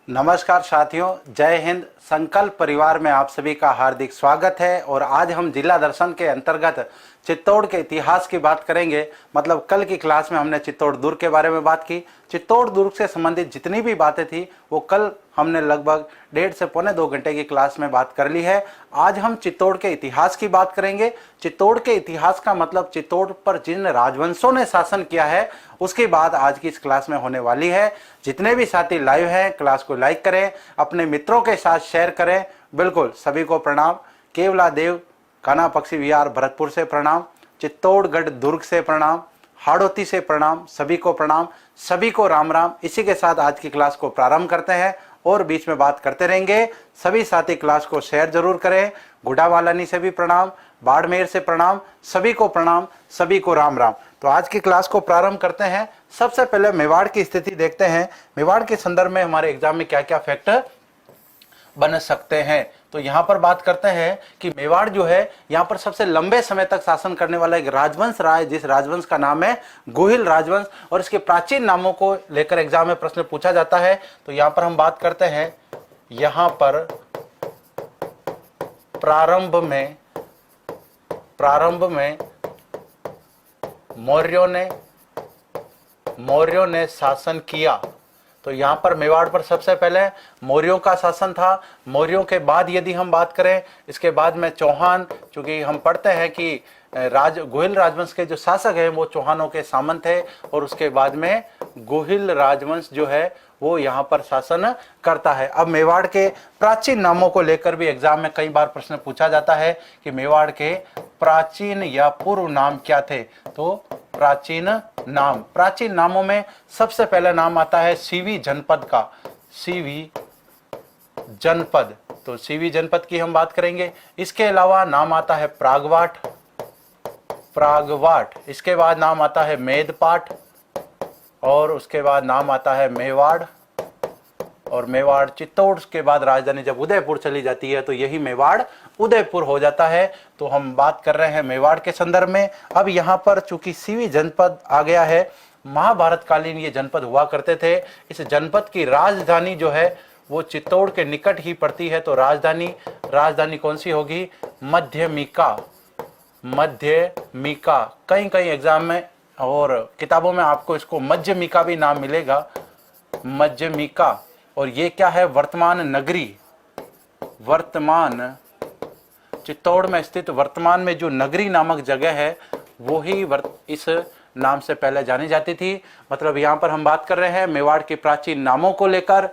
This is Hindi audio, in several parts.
नमस्कार साथियों, जय हिंद। संकल्प परिवार में आप सभी का हार्दिक स्वागत है। और आज हम जिला दर्शन के अंतर्गत चित्तौड़ के इतिहास की बात करेंगे। मतलब कल की क्लास में हमने चित्तौड़ दुर्ग के बारे में बात की। चित्तौड़ दुर्ग से संबंधित जितनी भी बातें थी वो कल हमने लगभग 1.5 से पौने 2 घंटे की क्लास में बात कर ली है। आज हम चित्तौड़ के इतिहास की बात करेंगे। चित्तौड़ के इतिहास का मतलब चित्तौड़ पर जिन राजवंशों ने शासन किया है उसकी बात आज की इस क्लास में होने वाली है। जितने भी साथी लाइव हैं क्लास को लाइक करें, अपने मित्रों के साथ शेयर करें। बिल्कुल सभी को प्रणाम। केवला देव काना पक्षी विहार भरतपुर से प्रणाम, चित्तौड़गढ़ दुर्ग से प्रणाम, हाड़ौती से प्रणाम, सभी को प्रणाम, सभी को राम राम। इसी के साथ आज की क्लास को प्रारंभ करते हैं और बीच में बात करते रहेंगे। सभी साथी क्लास को शेयर जरूर करें। गुड़ावालानी से भी प्रणाम, बाड़मेर से प्रणाम, सभी को प्रणाम, सभी को राम राम। तो आज की क्लास को प्रारंभ करते हैं। सबसे पहले मेवाड़ की स्थिति देखते हैं। मेवाड़ के संदर्भ में हमारे एग्जाम में क्या क्या फैक्टर बन सकते हैं। तो यहाँ पर बात करते हैं कि मेवाड़ जो है यहाँ पर सबसे लंबे समय तक शासन करने वाला एक राजवंश रहा है, जिस राजवंश का नाम है गोहिल राजवंश। और इसके प्राचीन नामों को लेकर एग्जाम में प्रश्न पूछा जाता है। तो यहाँ पर हम बात करते हैं, यहाँ पर प्रारंभ में मौर्यों ने शासन किया। तो यहाँ पर मेवाड़ पर सबसे पहले मौर्यों का शासन था। मौर्यों के बाद यदि हम बात करें, इसके बाद में चौहान, चूंकि हम पढ़ते हैं कि गोहिल राजवंश के जो शासक हैं वो चौहानों के सामंत थे। और उसके बाद में गोहिल राजवंश जो है वो यहाँ पर शासन करता है। अब मेवाड़ के प्राचीन नामों को लेकर भी एग्जाम में कई बार प्रश्न पूछा जाता है कि मेवाड़ के प्राचीन या पूर्व नाम क्या थे। तो प्राचीन नामों में सबसे पहला नाम आता है सीवी जनपद का, सीवी जनपद। तो सीवी जनपद की हम बात करेंगे। इसके अलावा नाम आता है प्रागवाट। इसके बाद नाम आता है मेदपाट और उसके बाद नाम आता है मेवाड़। और मेवाड़ चित्तौड़ के बाद राजधानी जब उदयपुर चली जाती है तो यही मेवाड़ उदयपुर हो जाता है। तो हम बात कर रहे हैं मेवाड़ के संदर्भ में। अब यहाँ पर चूंकि सीवी जनपद आ गया है, महाभारत कालीन ये जनपद हुआ करते थे। इस जनपद की राजधानी जो है वो चित्तौड़ के निकट ही पड़ती है। तो राजधानी कौन सी होगी? मध्यमिका। कहीं कहीं एग्जाम में और किताबों में आपको इसको मध्यमिका भी नाम मिलेगा, मध्यमिका। और ये क्या है? वर्तमान नगरी। चित्तौड़ में स्थित वर्तमान में जो नगरी नामक जगह है वो ही इस नाम से पहले जानी जाती थी। मतलब यहाँ पर हम बात कर रहे हैं मेवाड़ के प्राचीन नामों को लेकर।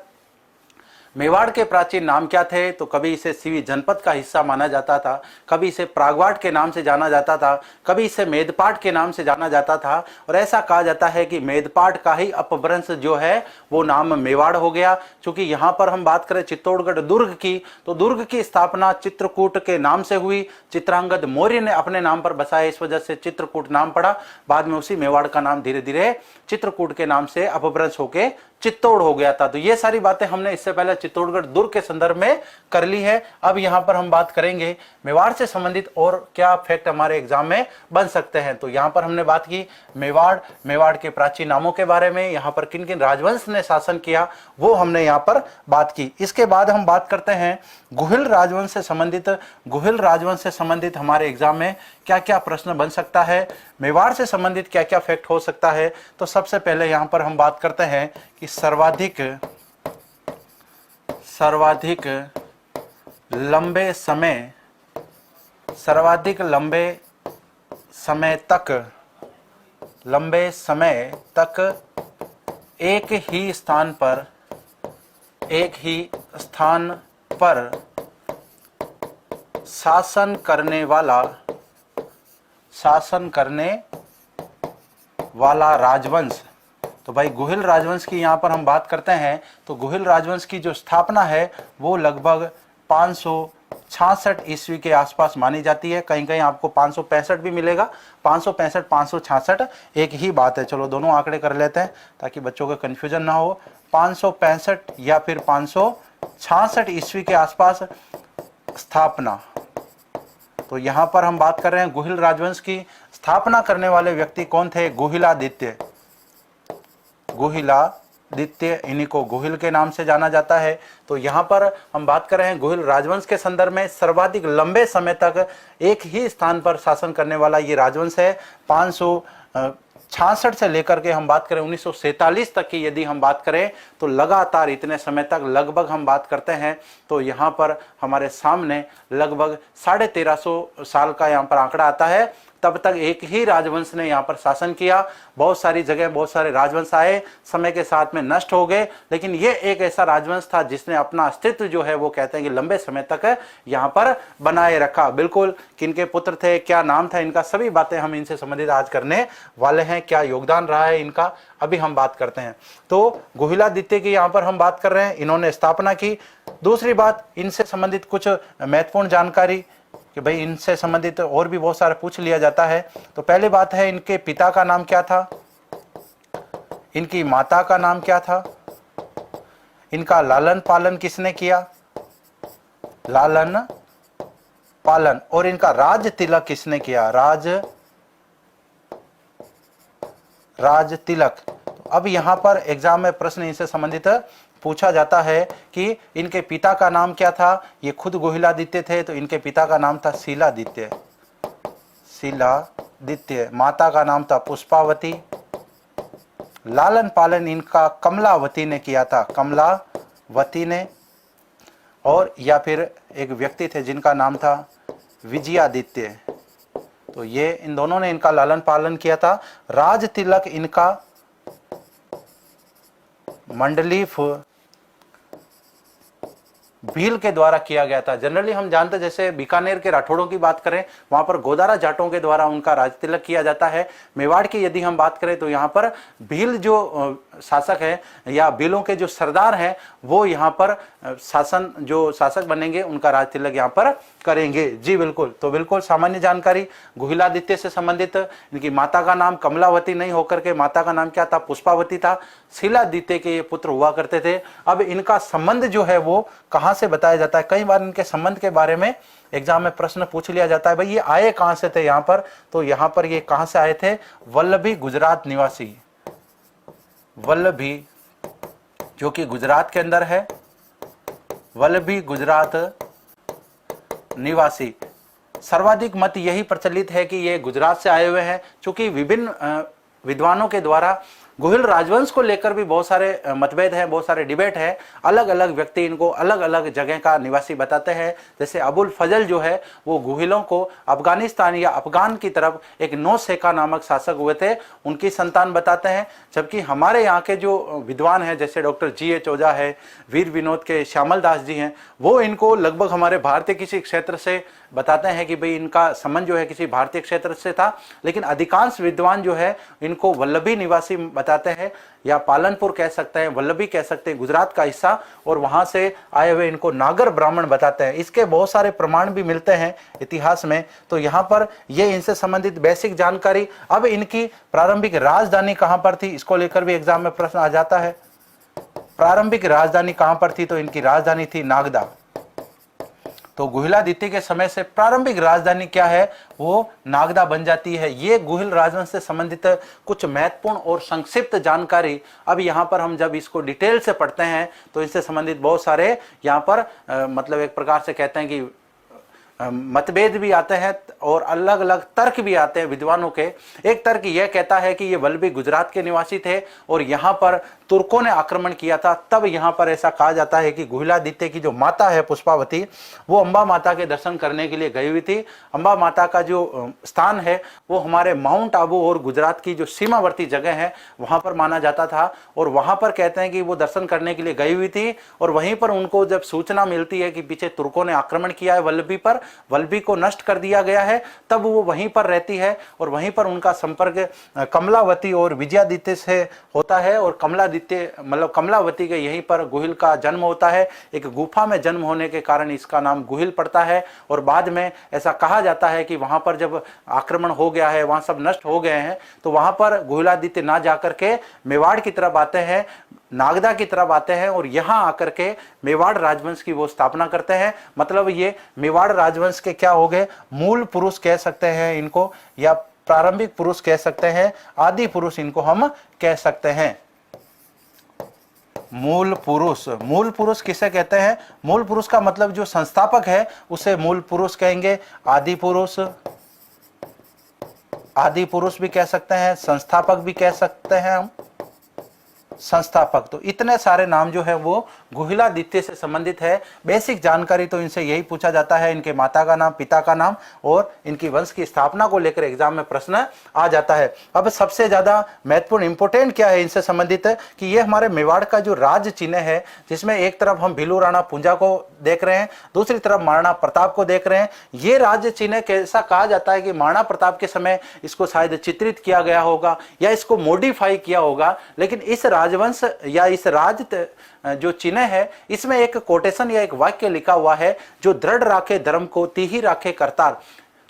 मेवाड़ के प्राचीन नाम क्या थे? तो कभी इसे सीवी जनपद का हिस्सा माना जाता था, कभी इसे प्रागवाट के नाम से जाना जाता था, कभी इसे मेदपाट के नाम से जाना जाता था। और ऐसा कहा जाता है कि मेदपाट का ही अपभ्रंश जो है वो नाम मेवाड़ हो गया। क्योंकि यहाँ पर हम बात करें चित्तौड़गढ़ दुर्ग की, तो दुर्ग की स्थापना चित्रकूट के नाम से हुई। चित्रांगद मौर्य ने अपने नाम पर बसाया, इस वजह से चित्रकूट नाम पड़ा। बाद में उसी मेवाड़ का नाम धीरे धीरे चित्रकूट के नाम से अपभ्रंश होके चित्तौड़ हो गया था। तो ये सारी बातें हमने इससे पहले चित्तौड़गढ़ दुर्ग के संदर्भ में कर ली है। अब यहाँ पर हम बात करेंगे मेवाड़ से संबंधित और क्या फैक्ट हमारे एग्जाम में बन सकते हैं। तो यहाँ पर हमने बात की मेवाड़ के प्राचीन नामों के बारे में, यहाँ पर किन किन राजवंश ने शासन किया वो हमने यहाँ पर बात की। इसके बाद हम बात करते हैं गोहिल राजवंश से संबंधित हमारे एग्जाम में क्या क्या प्रश्न बन सकता है, मेवाड़ से संबंधित क्या क्या फैक्ट हो सकता है। तो सबसे पहले यहाँ पर हम बात करते हैं कि सर्वाधिक लंबे समय तक एक ही स्थान पर शासन करने वाला राजवंश। तो भाई गोहिल राजवंश की यहाँ पर हम बात करते हैं तो गोहिल राजवंश की जो स्थापना है वो लगभग 566 ईस्वी के आसपास मानी जाती है। कहीं कहीं आपको 565 भी मिलेगा। 565 566 एक ही बात है। चलो दोनों आंकड़े कर लेते हैं ताकि बच्चों को कन्फ्यूजन ना हो। 565 या फिर 566 ईस्वी के आसपास स्थापना। तो यहाँ पर हम बात कर रहे हैं गोहिल राजवंश की स्थापना करने वाले व्यक्ति कौन थे? गोहिलादित्य। द्वितीय, इन्हीं को गुहिल के नाम से जाना जाता है। तो यहाँ पर हम बात कर रहे हैं गुहिल राजवंश के संदर्भ में सर्वाधिक लंबे समय तक एक ही स्थान पर शासन करने वाला ये राजवंश है। 566 से लेकर के हम बात करें 1947 तक की यदि हम बात करें तो लगातार इतने समय तक लगभग हम बात करते हैं तो यहाँ पर हमारे सामने लगभग 1350 साल का यहाँ पर आंकड़ा आता है। तब तक एक ही राजवंश ने यहाँ पर शासन किया। बहुत सारी जगह बहुत सारे राजवंश आए, समय के साथ में नष्ट हो गए, लेकिन ये एक ऐसा राजवंश था जिसने अपना अस्तित्व जो है वो कहते हैं कि लंबे समय तक यहाँ पर बनाए रखा। बिल्कुल, किनके पुत्र थे, क्या नाम था इनका, सभी बातें हम इनसे संबंधित आज करने वाले हैं। क्या योगदान रहा है इनका, अभी हम बात करते हैं। तो गुहिलादित्य की यहाँ पर हम बात कर रहे हैं, इन्होंने स्थापना की। दूसरी बात, इनसे संबंधित कुछ महत्वपूर्ण जानकारी कि भाई इनसे संबंधित और भी बहुत सारा पूछ लिया जाता है। तो पहली बात है, इनके पिता का नाम क्या था, इनकी माता का नाम क्या था, इनका लालन पालन किसने किया, लालन पालन, और इनका राज तिलक किसने किया, राज तिलक। तो अब यहां पर एग्जाम में प्रश्न इनसे संबंधित पूछा जाता है कि इनके पिता का नाम क्या था। ये खुद गुहिलादित्य थे तो इनके पिता का नाम था शीलादित्य, माता का नाम था पुष्पावती। लालन पालन इनका कमलावती ने किया था, कमलावती ने। और या फिर एक व्यक्ति थे जिनका नाम था विजयादित्य, तो ये इन दोनों ने इनका लालन पालन किया था। राज तिलक इनका मंडलीफ भील के द्वारा किया गया था। जनरली हम जानते हैं, जैसे बीकानेर के राठौड़ों की बात करें वहां पर गोदारा जाटों के द्वारा उनका राज तिलक किया जाता है। मेवाड़ की यदि हम बात करें तो यहाँ पर भील जो शासक है या भीलों के जो सरदार हैं वो यहाँ पर जो शासक बनेंगे उनका राज तिलक यहाँ पर करेंगे। जी बिल्कुल, तो बिल्कुल सामान्य जानकारी गुहिलादित्य से संबंधित। इनकी माता का नाम कमलावती नहीं होकर के माता का नाम क्या था, पुष्पावती था। शीलादित्य के ये पुत्र हुआ करते थे। अब इनका संबंध जो है वो कहां से बताया जाता है, कई बार इनके संबंध के बारे में एग्जाम में प्रश्न पूछ लिया जाता है, भाई ये आए कहां से थे यहाँ पर, तो यहाँ पर ये कहां से आए थे, वल्लभी गुजरात निवासी, वल्लभी जो कि गुजरात के अंदर है, वल्लभी गुजरात निवासी। सर्वाधिक मत यही प्रचलित है कि ये गुजरात से आए हुए हैं। चूंकि विभिन्न विद्वानों के द्वारा गुहिल राजवंश को लेकर भी बहुत सारे मतभेद हैं, बहुत सारे डिबेट है। अलग अलग व्यक्ति इनको अलग अलग जगह का निवासी बताते हैं। जैसे अबुल फजल जो है वो गुहिलों को अफगानिस्तान या अफगान की तरफ एक नौशेखा नामक शासक हुए थे उनकी संतान बताते हैं। जबकि हमारे यहाँ के जो विद्वान हैं जैसे डॉक्टर G.H. ओझा है, वीर विनोद के श्यामल दास जी हैं, वो इनको लगभग हमारे भारतीय किसी क्षेत्र से बताते हैं कि भाई इनका संबंध जो है किसी भारतीय क्षेत्र से था। लेकिन अधिकांश विद्वान जो है इनको वल्लभी निवासी बताते हैं या पालनपुर कह सकते हैं, वल्लभी कह सकते हैं, गुजरात का हिस्सा, और वहां से आए हुए इनको नागर ब्राह्मण बताते हैं। इसके बहुत सारे प्रमाण भी मिलते हैं इतिहास में। तो यहाँ पर ये इनसे संबंधित बेसिक जानकारी। अब इनकी प्रारंभिक राजधानी कहां पर थी, इसको लेकर भी एग्जाम में प्रश्न आ जाता है। प्रारंभिक राजधानी कहां पर थी, तो इनकी राजधानी थी नागदा। तो गुहिलादित्य के समय से प्रारंभिक राजधानी क्या है, वो नागदा बन जाती है। ये गुहिल राजवंश से संबंधित कुछ महत्वपूर्ण और संक्षिप्त जानकारी। अब यहाँ पर हम जब इसको डिटेल से पढ़ते हैं तो इससे संबंधित बहुत सारे यहाँ पर मतलब एक प्रकार से कहते हैं कि मतभेद भी आते हैं और अलग अलग तर्क भी आते हैं विद्वानों के। एक तर्क यह कहता है कि ये वल्लभी गुजरात के निवासी थे और यहाँ पर तुर्कों ने आक्रमण किया था, तब यहाँ पर ऐसा कहा जाता है कि गुहिलादित्य की जो माता है पुष्पावती, वो अंबा माता के दर्शन करने के लिए गई हुई थी। अंबा माता का जो स्थान है वो हमारे माउंट आबू और गुजरात की जो सीमावर्ती जगह है वहां पर माना जाता था। और वहां पर कहते हैं कि वो दर्शन करने के लिए गई हुई थी और वहीं पर उनको जब सूचना मिलती है कि पीछे तुर्कों ने आक्रमण किया है वल्लभी पर, वल्लभी को नष्ट कर दिया गया है, तब वो वहीं पर रहती है और वहीं पर उनका संपर्क कमलावती और विजयादित्य से होता है। और कमलादित्य मतलब कमलावती के यहीं पर गुहिल का जन्म होता है। एक गुफा में जन्म होने के कारण इसका नाम गुहिल पड़ता है। और बाद में ऐसा कहा जाता है कि वहां पर जब आक्रमण हो गया है, वहां सब नष्ट हो गए हैं, तो वहां पर गुहिलादित्य ना जाकर के मेवाड़ की तरफ आते हैं, नागदा की तरफ आते हैं और यहां आकर के मेवाड़ राजवंश की वो स्थापना करते हैं। मतलब ये मेवाड़ राजवंश के क्या हो गए, मूल पुरुष कह सकते हैं इनको, या प्रारंभिक पुरुष कह सकते हैं, आदि पुरुष इनको हम कह सकते हैं। मूल पुरुष। मूल पुरुष किसे कहते हैं? मूल पुरुष का मतलब जो संस्थापक है उसे मूल पुरुष कहेंगे। आदि पुरुष, आदि पुरुष भी कह सकते हैं, संस्थापक भी कह सकते हैं हम, संस्थापक। तो इतने सारे नाम जो है वो गुहिलादित्य से संबंधित है। बेसिक जानकारी तो इनसे यही पूछा जाता है, इनके माता का नाम, पिता का नाम और इनकी वंश की स्थापना को लेकर एग्जाम में प्रश्न आ जाता है। अब सबसे ज्यादा महत्वपूर्ण इंपोर्टेंट क्या है इनसे संबंधित है कि ये हमारे मेवाड़ का जो राज चिन्ह है, जिसमें एक तरफ हम भीलू राणा पूंजा को देख रहे हैं, दूसरी तरफ महाराणा प्रताप को देख रहे हैं। ये राज्य चिन्ह कैसा कहा जाता है कि महाराणा प्रताप के समय इसको शायद चित्रित किया गया होगा या इसको मॉडिफाई किया होगा, लेकिन इस राजवंश या इस राज जो चिन्ह है इसमें एक कोटेशन या एक वाक्य लिखा हुआ है, जो दृढ़ राखे धर्म को तिहि राखे करतार।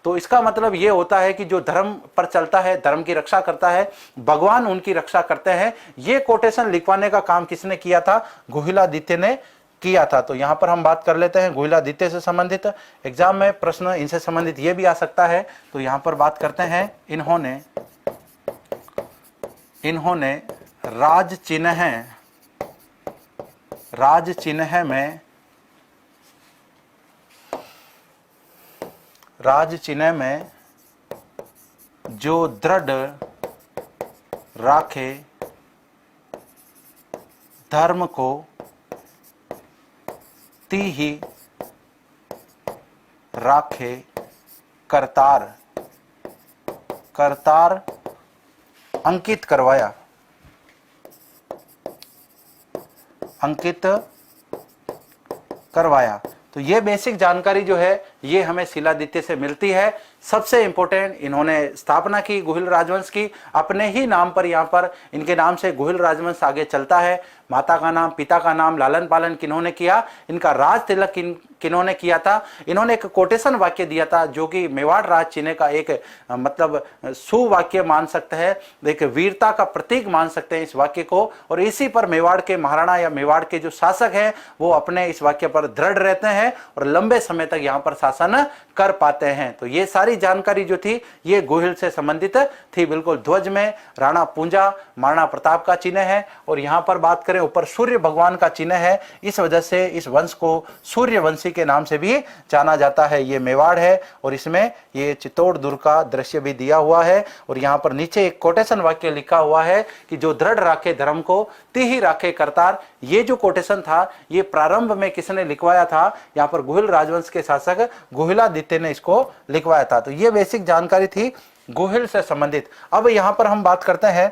तो इसका मतलब ये होता है कि जो धर्म पर चलता है, धर्म की रक्षा करता है, भगवान उनकी रक्षा करते हैं। ये कोटेशन लिखवाने का काम किसने किया था? गुहिलादित्य ने किया था। तो यहां पर हम बात कर लेते हैं गुहिलादित्य से संबंधित। एग्जाम में प्रश्न इनसे संबंधित ये भी आ सकता है। तो यहां पर बात करते हैं, इन्होंने राज चिन्ह में जो दृढ़ राखे धर्म को तिहि राखे करतार अंकित करवाया। तो ये बेसिक जानकारी जो है ये हमें शिलादित्य से मिलती है। सबसे इंपॉर्टेंट, इन्होंने स्थापना की गुहिल राजवंश की, अपने ही नाम पर, यहाँ पर इनके नाम से गुहिल राजवंश आगे चलता है। माता का नाम, पिता का नाम, लालन पालन किन्होंने किया, इनका राज तिलक किन्होंने किया था। इन्होंने एक कोटेशन वाक्य दिया था जो कि मेवाड़ राज चिन्ह का एक मतलब सुवाक्य मान सकते हैं, एक वीरता का प्रतीक मान सकते हैं इस वाक्य को। और इसी पर मेवाड़ के महाराणा या मेवाड़ के जो शासक हैं वो अपने इस वाक्य पर दृढ़ रहते हैं और लंबे समय तक यहाँ पर शासन कर पाते हैं। तो ये सारी जानकारी जो थी ये गुहिल से संबंधित थी। बिल्कुल ध्वज में राणा पूंजा, महाराणा प्रताप का चिन्ह है और यहाँ पर बात करें ऊपर सूर्य भगवान का चिन्ह है। इस वजह से इस वंश को सूर्यवंशी के नाम से भी जाना जाता है। ये मेवाड़ है और इसमें ये चित्तौड़ दुर्ग का दृश्य भी दिया हुआ है। और यहाँ पर नीचे एक कोटेशन वाक्य लिखा हुआ है कि जो दृढ़ राखे धर्म को तिहि राखे करतार। ये जो कोटेशन था ये प्रारंभ में किसने लिखवाया था? यहाँ पर गुहिल राजवंश के शासक गुहिलादित्य ने इसको लिखवाया था। तो ये बेसिक जानकारी थी गुहिल से संबंधित। अब यहाँ पर हम बात करते हैं,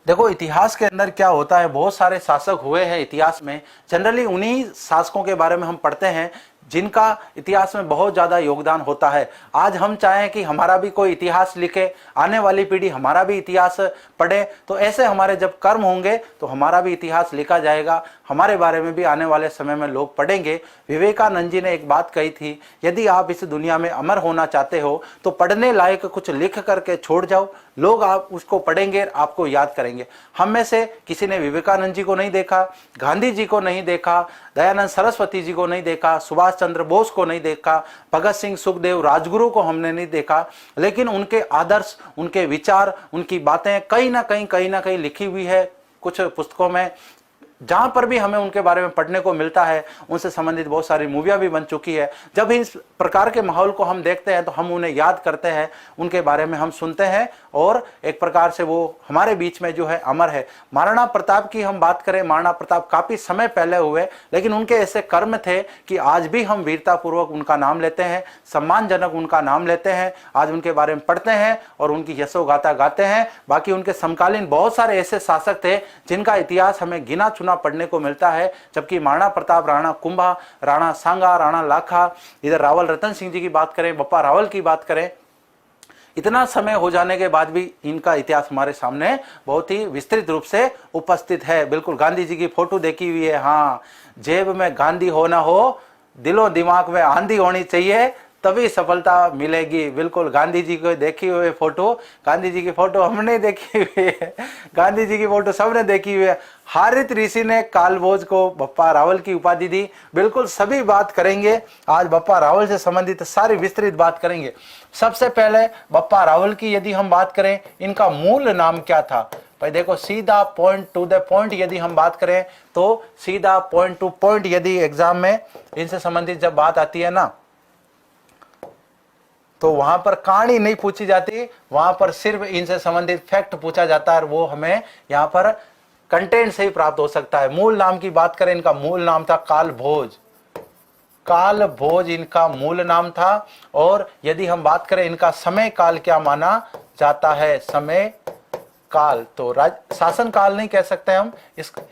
देखो इतिहास के अंदर क्या होता है, बहुत सारे शासक हुए हैं इतिहास में। जनरली उन्हीं शासकों के बारे में हम पढ़ते हैं जिनका इतिहास में बहुत ज्यादा योगदान होता है। आज हम चाहें कि हमारा भी कोई इतिहास लिखे, आने वाली पीढ़ी हमारा भी इतिहास पढ़े, तो ऐसे हमारे जब कर्म होंगे तो हमारा भी इतिहास लिखा जाएगा, हमारे बारे में भी आने वाले समय में लोग पढ़ेंगे। विवेकानंद जी ने एक बात कही थी, यदि आप इस दुनिया में अमर होना चाहते हो तो पढ़ने लायक कुछ लिख करके छोड़ जाओ, लोग आप उसको पढ़ेंगे, आपको याद करेंगे। हम में से किसी ने विवेकानंद जी को नहीं देखा, गांधी जी को नहीं देखा, दयानंद सरस्वती जी को नहीं देखा, सुभाष चंद्र बोस को नहीं देखा, भगत सिंह, सुखदेव, राजगुरु को हमने नहीं देखा, लेकिन उनके आदर्श, उनके विचार, उनकी बातें कहीं ना कहीं लिखी हुई है कुछ पुस्तकों में। जहां पर भी हमें उनके बारे में पढ़ने को मिलता है, उनसे संबंधित बहुत सारी मूवियां भी बन चुकी है। जब इस प्रकार के माहौल को हम देखते हैं तो हम उन्हें याद करते हैं, उनके बारे में हम सुनते हैं और एक प्रकार से वो हमारे बीच में जो है अमर है। महाराणा प्रताप की हम बात करें, महाराणा प्रताप काफी समय पहले हुए, लेकिन उनके ऐसे कर्म थे कि आज भी हम वीरतापूर्वक उनका नाम लेते हैं, सम्मानजनक उनका नाम लेते हैं, आज उनके बारे में पढ़ते हैं और उनकी यशोगाथा गाते हैं। बाकी उनके समकालीन बहुत सारे ऐसे शासक थे जिनका इतिहास हमें गिना चुना पढ़ने को मिलता है, जबकि महाराणा प्रताप, राणा कुंभा, राणा सांगा, राणा लाखा, इधर रावल रतन सिंह जी की बात करें, बप्पा रावल की बात करें, इतना समय हो जाने के बाद भी इनका इतिहास हमारे सामने बहुत ही विस्तृत रूप से उपस्थित है। बिल्कुल गांधी जी की फोटो देखी हुई है। हाँ, जेब में गांधी हो ना हो, दिलो दिमाग में आंधी होनी चाहिए, तभी सफलता मिलेगी। बिल्कुल गांधी जी को देखी हुई फोटो, गांधी जी की फोटो हमने देखी हुई है, गांधी जी की फोटो सबने देखी हुई है। हारित ऋषि ने कालभोज को बप्पा रावल की उपाधि दी। बिल्कुल सभी बात करेंगे आज, बप्पा रावल से संबंधित सारी विस्तृत बात करेंगे। सबसे पहले बप्पा रावल की यदि हम बात करें, इनका मूल नाम क्या था? भाई देखो, सीधा पॉइंट टू द पॉइंट यदि हम बात करें तो सीधा पॉइंट टू पॉइंट यदि एग्जाम में इनसे संबंधित जब बात आती है ना, तो वहां पर कहानी नहीं पूछी जाती, वहां पर सिर्फ इनसे संबंधित फैक्ट पूछा जाता है, और वो हमें यहाँ पर कंटेंट से ही प्राप्त हो सकता है। मूल नाम की बात करें, इनका मूल नाम था काल भोज। काल भोज इनका मूल नाम था। और यदि हम बात करें इनका समय काल क्या माना जाता है, समय काल, तो शासन काल नहीं कह सकते हम,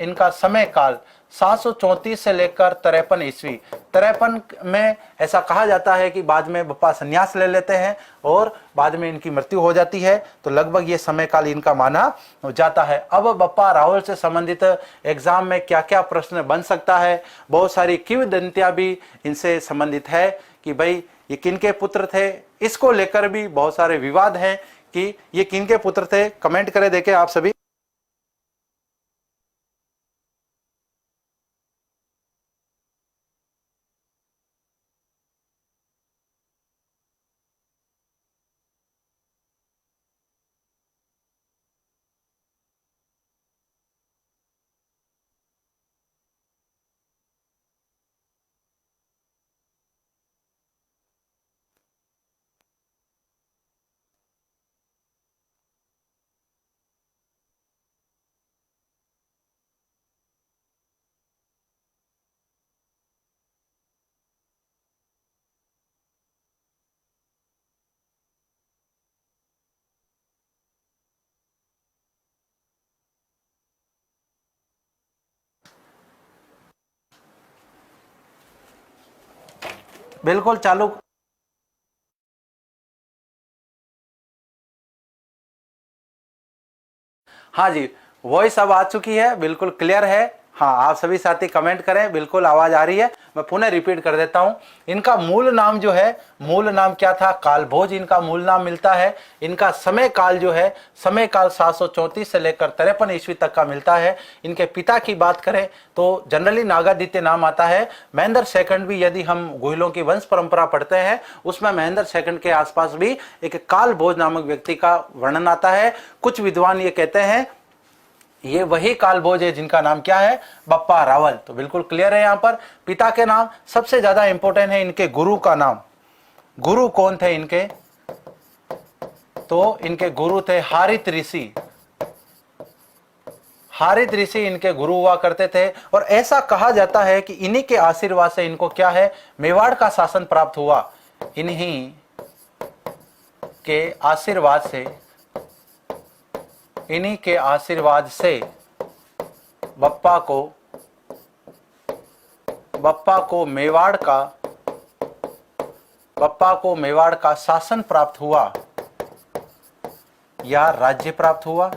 इनका समय काल 734 से लेकर 53 ईस्वी। 53 में ऐसा कहा जाता है कि बाद में बप्पा संन्यास ले लेते हैं और बाद में इनकी मृत्यु हो जाती है, तो लगभग ये समय काल इनका माना जाता है। अब बप्पा रावल से संबंधित एग्जाम में क्या क्या प्रश्न बन सकता है, बहुत सारी किंवदंतियां भी इनसे संबंधित है कि भाई ये किनके पुत्र थे, इसको लेकर भी बहुत सारे विवाद हैं कि ये किनके पुत्र थे। कमेंट करें देखें आप सभी। बिल्कुल चालू। हाँ जी, वॉइस अब आ चुकी है, बिल्कुल क्लियर है। हाँ, आप सभी साथी कमेंट करें, बिल्कुल आवाज आ रही है। मैं पुनः रिपीट कर देता हूं, इनका मूल नाम जो है, मूल नाम क्या था, कालभोज इनका मूल नाम मिलता है। इनका समय काल जो है, समय काल 734 से लेकर 53 ईस्वी तक का मिलता है। इनके पिता की बात करें तो जनरली नागादित्य नाम आता है। महेंद्र सेकंड भी, यदि हम गोहिलों की वंश परंपरा पढ़ते हैं, उसमें महेंद्र सेकंड के आसपास भी एक कालभोज नामक व्यक्ति का वर्णन आता है। कुछ विद्वान ये कहते हैं ये वही कालभोज है जिनका नाम क्या है, बप्पा रावल। तो बिल्कुल क्लियर है। यहां पर पिता के नाम सबसे ज्यादा इंपॉर्टेंट है, इनके गुरु का नाम। गुरु कौन थे इनके, तो इनके गुरु थे हारित ऋषि। हारित ऋषि इनके गुरु हुआ करते थे, और ऐसा कहा जाता है कि इन्हीं के आशीर्वाद से इनको क्या है, मेवाड़ का शासन प्राप्त हुआ। इन्हीं के आशीर्वाद से, इन्हीं के आशीर्वाद से बप्पा को मेवाड़ का शासन प्राप्त हुआ या राज्य प्राप्त हुआ।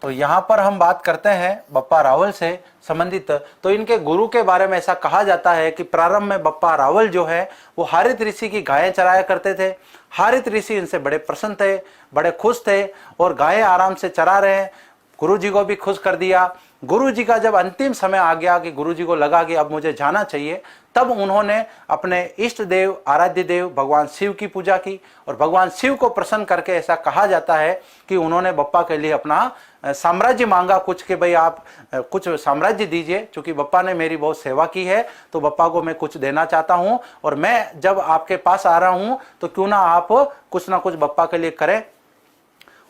तो यहां पर हम बात करते हैं बप्पा रावल से संबंधित, तो इनके गुरु के बारे में ऐसा कहा जाता है कि प्रारंभ में बप्पा रावल जो है वो हारित ऋषि की गायें चराया करते थे। हारित ऋषि इनसे बड़े प्रसन्न थे, बड़े खुश थे, और गायें आराम से चरा रहे हैं। गुरु जी को भी खुश कर दिया। गुरु जी का जब अंतिम समय आ गया कि गुरु जी को लगा कि अब मुझे जाना चाहिए, तब उन्होंने अपने इष्ट देव, आराध्य देव भगवान शिव की पूजा की, और भगवान शिव को प्रसन्न करके ऐसा कहा जाता है कि उन्होंने बप्पा के लिए अपना साम्राज्य मांगा कुछ, कि भाई आप कुछ साम्राज्य दीजिए, क्योंकि बप्पा ने मेरी बहुत सेवा की है, तो बप्पा को मैं कुछ देना चाहता हूं, और मैं जब आपके पास आ रहा हूं तो क्यों ना आप कुछ ना कुछ बप्पा के लिए करें।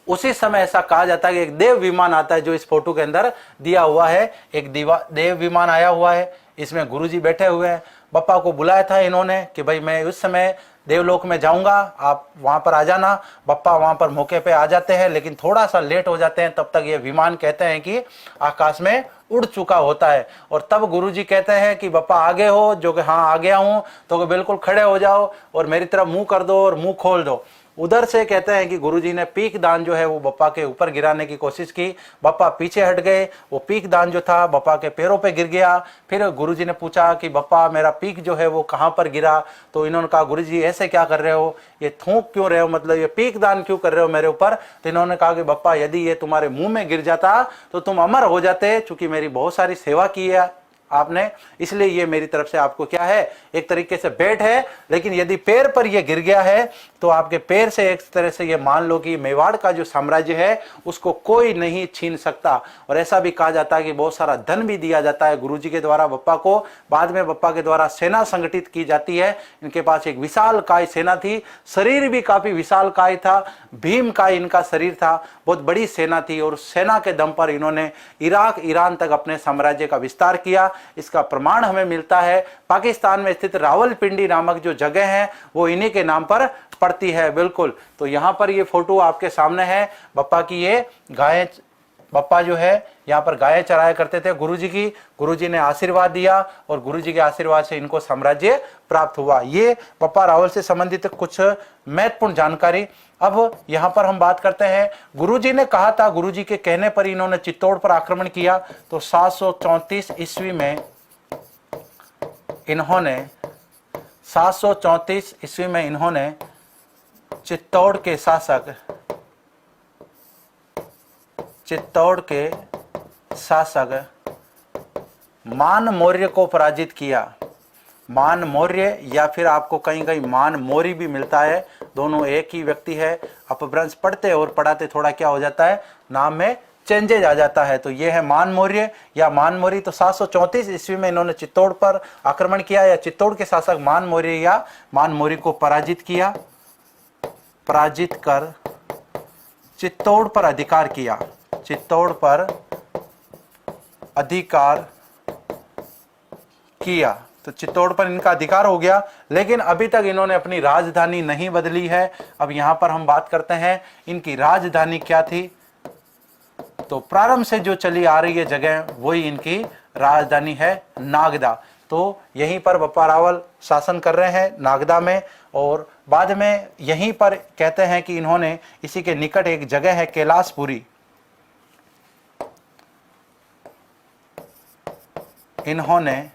उसी समय ऐसा कहा जाता है कि एक देव विमान आता है, जो इस फोटो के अंदर दिया हुआ है। एक देव विमान आया हुआ है, इसमें गुरुजी बैठे हुए हैं। बप्पा को बुलाया था इन्होंने कि भाई मैं उस समय देवलोक में जाऊंगा, आप वहां पर आ जाना। बप्पा वहां पर मौके पे आ जाते हैं, लेकिन थोड़ा सा लेट हो जाते हैं। तब तक ये विमान कहते हैं कि आकाश में उड़ चुका होता है, और तब गुरुजी कहते हैं कि बप्पा आगे हो, जो कि हाँ आ गया हूं, तो बिल्कुल खड़े हो जाओ और मेरी तरफ मुंह कर दो और मुंह खोल दो। उधर से कहते हैं कि गुरुजी ने पीक दान जो है वो बप्पा के ऊपर गिराने की कोशिश की। बप्पा पीछे हट गए, वो पीक दान जो था बप्पा के पैरों पे गिर गया। फिर गुरुजी ने पूछा कि बप्पा मेरा पीक जो है वो कहाँ पर गिरा, तो इन्होंने कहा गुरुजी ऐसे क्या कर रहे हो, ये थूक क्यों रहे हो, मतलब ये पीक दान क्यों कर रहे हो मेरे ऊपर। तो इन्होंने कहा कि बप्पा यदि ये तुम्हारे मुंह में गिर जाता तो तुम अमर हो जाते, चूंकि मेरी बहुत सारी सेवा की है आपने, इसलिए ये मेरी तरफ से आपको क्या है, एक तरीके से बेट है। लेकिन यदि पैर पर ये गिर गया है तो आपके पैर से एक तरह से ये मान लो कि मेवाड़ का जो साम्राज्य है उसको कोई नहीं छीन सकता। और ऐसा भी कहा जाता है कि बहुत सारा धन भी दिया जाता है गुरुजी के द्वारा बप्पा को। बाद में बप्पा के द्वारा सेना संगठित की जाती है। इनके पास एक विशालकाय सेना थी, शरीर भी काफी विशालकाय था, भीम का इनका शरीर था, बहुत बड़ी सेना थी। और सेना के दम पर इन्होंने इराक ईरान तक अपने साम्राज्य का विस्तार किया। इसका प्रमाण हमें मिलता है पाकिस्तान में स्थित रावलपिंडी नामक जो जगह है वो इन्हीं के नाम पर पड़ती है। बिल्कुल, तो यहाँ पर ये फोटो आपके सामने है बप्पा की। ये गाय, बप्पा जो है यहाँ पर गायें चराया करते थे गुरुजी की। गुरुजी ने आशीर्वाद दिया और गुरुजी के आशीर्वाद से इनको साम्राज्य प्राप्त हुआ। ये बप्पा रावल से संबंधित कुछ महत्वपूर्ण जानकारी। अब यहाँ पर हम बात करते हैं, गुरुजी ने कहा था, गुरुजी के कहने पर इन्होंने चित्तौड़ पर आक्रमण किया। तो 734 ईस्वी में इन्होंने 734 ईस्वी में इन्होंने चित्तौड़ के शासक मान मौर्य को पराजित किया। मान मौर्य या फिर आपको कहीं कहीं मान मौरी भी मिलता है, दोनों एक ही व्यक्ति है। अपभ्रंश पढ़ते और पढ़ाते थोड़ा क्या हो जाता है, नाम में चेंजेज आ जाता है। तो ये है मान मौर्य या मान मौरी। तो 734 ईस्वी में इन्होंने चित्तौड़ पर आक्रमण किया या चित्तौड़ के शासक मान मौर्य या मान मौरी को पराजित किया, पराजित कर चित्तौड़ पर अधिकार किया, चित्तौड़ पर अधिकार किया। तो चित्तौड़ पर इनका अधिकार हो गया, लेकिन अभी तक इन्होंने अपनी राजधानी नहीं बदली है। अब यहां पर हम बात करते हैं इनकी राजधानी क्या थी। तो प्रारंभ से जो चली आ रही है जगह वही इनकी राजधानी है, नागदा। तो यहीं पर बप्पा रावल शासन कर रहे हैं नागदा में। और बाद में यहीं पर कहते हैं कि इन्होंने इसी के निकट एक जगह है कैलाशपुरी, इन्होंने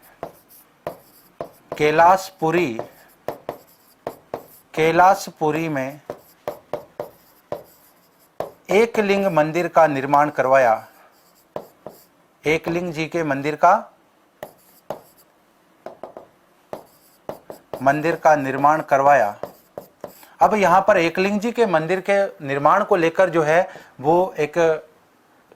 कैलाशपुरी में एकलिंग मंदिर का निर्माण करवाया, एकलिंग जी के मंदिर का निर्माण करवाया। अब यहाँ पर एकलिंग जी के मंदिर के निर्माण को लेकर जो है वो एक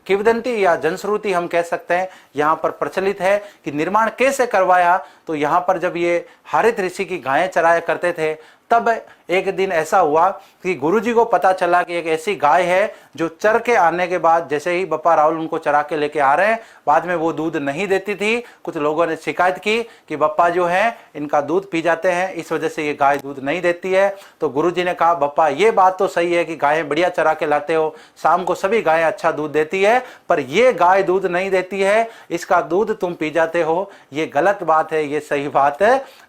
किंवदंती या जनश्रुति हम कह सकते हैं यहाँ पर प्रचलित है कि निर्माण कैसे करवाया। तो यहाँ पर जब ये हारित ऋषि की गायें चराया करते थे तब एक दिन ऐसा हुआ कि गुरुजी को पता चला कि एक ऐसी गाय है जो चर के आने के बाद, जैसे ही बप्पा रावल उनको चरा के लेके आ रहे हैं, बाद में वो दूध नहीं देती थी। कुछ लोगों ने शिकायत की कि बप्पा जो है इनका दूध पी जाते हैं, इस वजह से ये गाय दूध नहीं देती है। तो गुरुजी ने कहा, बप्पा ये बात तो सही है कि गायें बढ़िया चरा के लाते हो, शाम को सभी गायें अच्छा दूध देती है, पर ये गाय दूध नहीं देती है, इसका दूध तुम पी जाते हो, ये गलत बात है, ये सही बात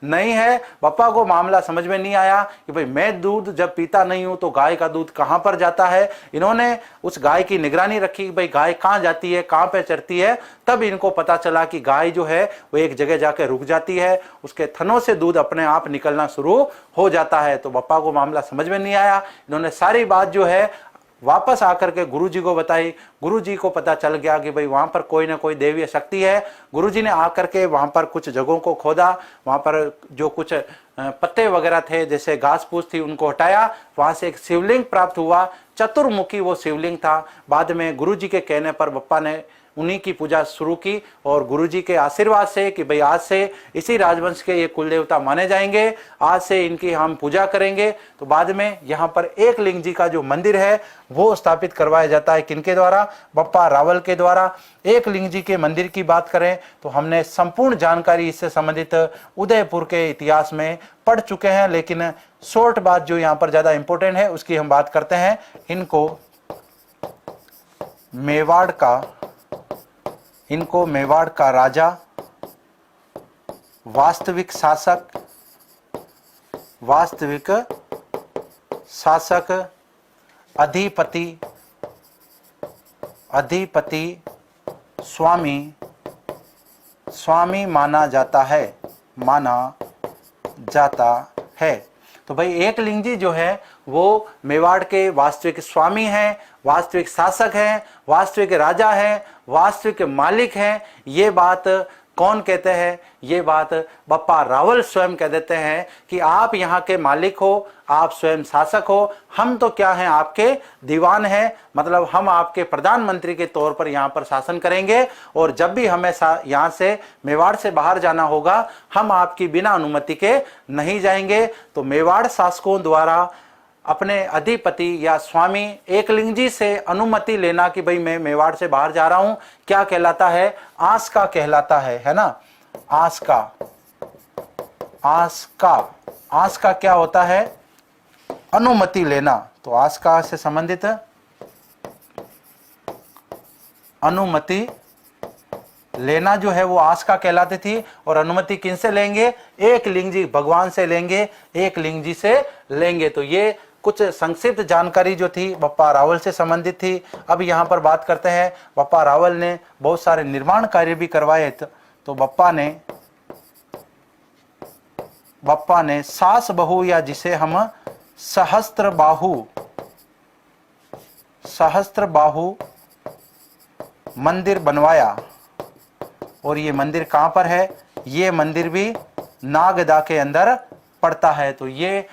नहीं है। बप्पा को मामला समझ में नहीं आया कि भाई मैं दूध जब पीता नहीं हूं तो गाय का दूध कहां पर जाता है। इन्होंने उस गाय की निगरानी रखी कि भाई गाय कहां जाती है, कहां पे चरती है। तब इनको पता चला कि गाय जो है वो एक जगह जाके रुक जाती है, उसके थनों से दूध अपने आप निकलना शुरू हो जाता है। तो बप्पा को मामला समझ में नहीं आया। इन्होंने सारी बात जो है वापस आकर के गुरुजी को बताई। गुरुजी को पता चल गया कि भाई वहां पर कोई ना कोई देवीय शक्ति है। गुरुजी ने आकर के वहां पर कुछ जगहों को खोदा, वहां पर जो कुछ पत्ते वगैरह थे, जैसे घास फूस थी, उनको हटाया। वहां से एक शिवलिंग प्राप्त हुआ, चतुर्मुखी वो शिवलिंग था। बाद में गुरुजी के कहने पर बप्पा ने उन्हीं की पूजा शुरू की और गुरुजी के आशीर्वाद से कि भाई आज से इसी राजवंश के ये कुल देवता माने जाएंगे, आज से इनकी हम पूजा करेंगे। तो बाद में यहाँ पर एकलिंग जी का जो मंदिर है वो स्थापित करवाया जाता है। किनके द्वारा? बप्पा रावल के द्वारा। एकलिंग जी के मंदिर की बात करें तो हमने संपूर्ण जानकारी इससे संबंधित उदयपुर के इतिहास में पढ़ चुके हैं, लेकिन शॉर्ट बात जो यहाँ पर ज्यादा इंपॉर्टेंट है उसकी हम बात करते हैं। इनको मेवाड़ का राजा, वास्तविक शासक, अधिपति, स्वामी माना जाता है। तो भाई एकलिंग जी जो है वो मेवाड़ के वास्तविक स्वामी हैं, वास्तविक शासक हैं, वास्तविक राजा हैं, वास्तविक मालिक हैं। ये बात कौन कहते हैं? ये बात बप्पा रावल स्वयं कह देते हैं कि आप यहाँ के मालिक हो, आप स्वयं शासक हो, हम तो क्या हैं, आपके दीवान हैं, मतलब हम आपके प्रधानमंत्री के तौर पर यहाँ पर शासन करेंगे और जब भी हमें यहाँ से मेवाड़ से बाहर जाना होगा हम आपकी बिना अनुमति के नहीं जाएंगे। तो मेवाड़ शासकों द्वारा अपने अधिपति या स्वामी एकलिंग जी से अनुमति लेना कि भाई मैं मेवाड़ से बाहर जा रहा हूं, क्या कहलाता है? आस्का कहलाता है ना? आस्का, आस्का, आस्का क्या होता है? अनुमति लेना। तो आस्का से संबंधित अनुमति लेना जो है वो आस्का कहलाती थी। और अनुमति किन से लेंगे? एकलिंग जी, भगवान से लेंगे, एकलिंग जी से लेंगे। तो ये कुछ संक्षिप्त जानकारी जो थी बप्पा रावल से संबंधित थी। अब यहाँ पर बात करते हैं, बप्पा रावल ने बहुत सारे निर्माण कार्य भी करवाए। तो बप्पा ने सास बहू या जिसे हम सहस्त्र बाहु मंदिर बनवाया। और ये मंदिर कहाँ पर है? ये मंदिर भी नागदा के अंदर पड़ता है। तो ये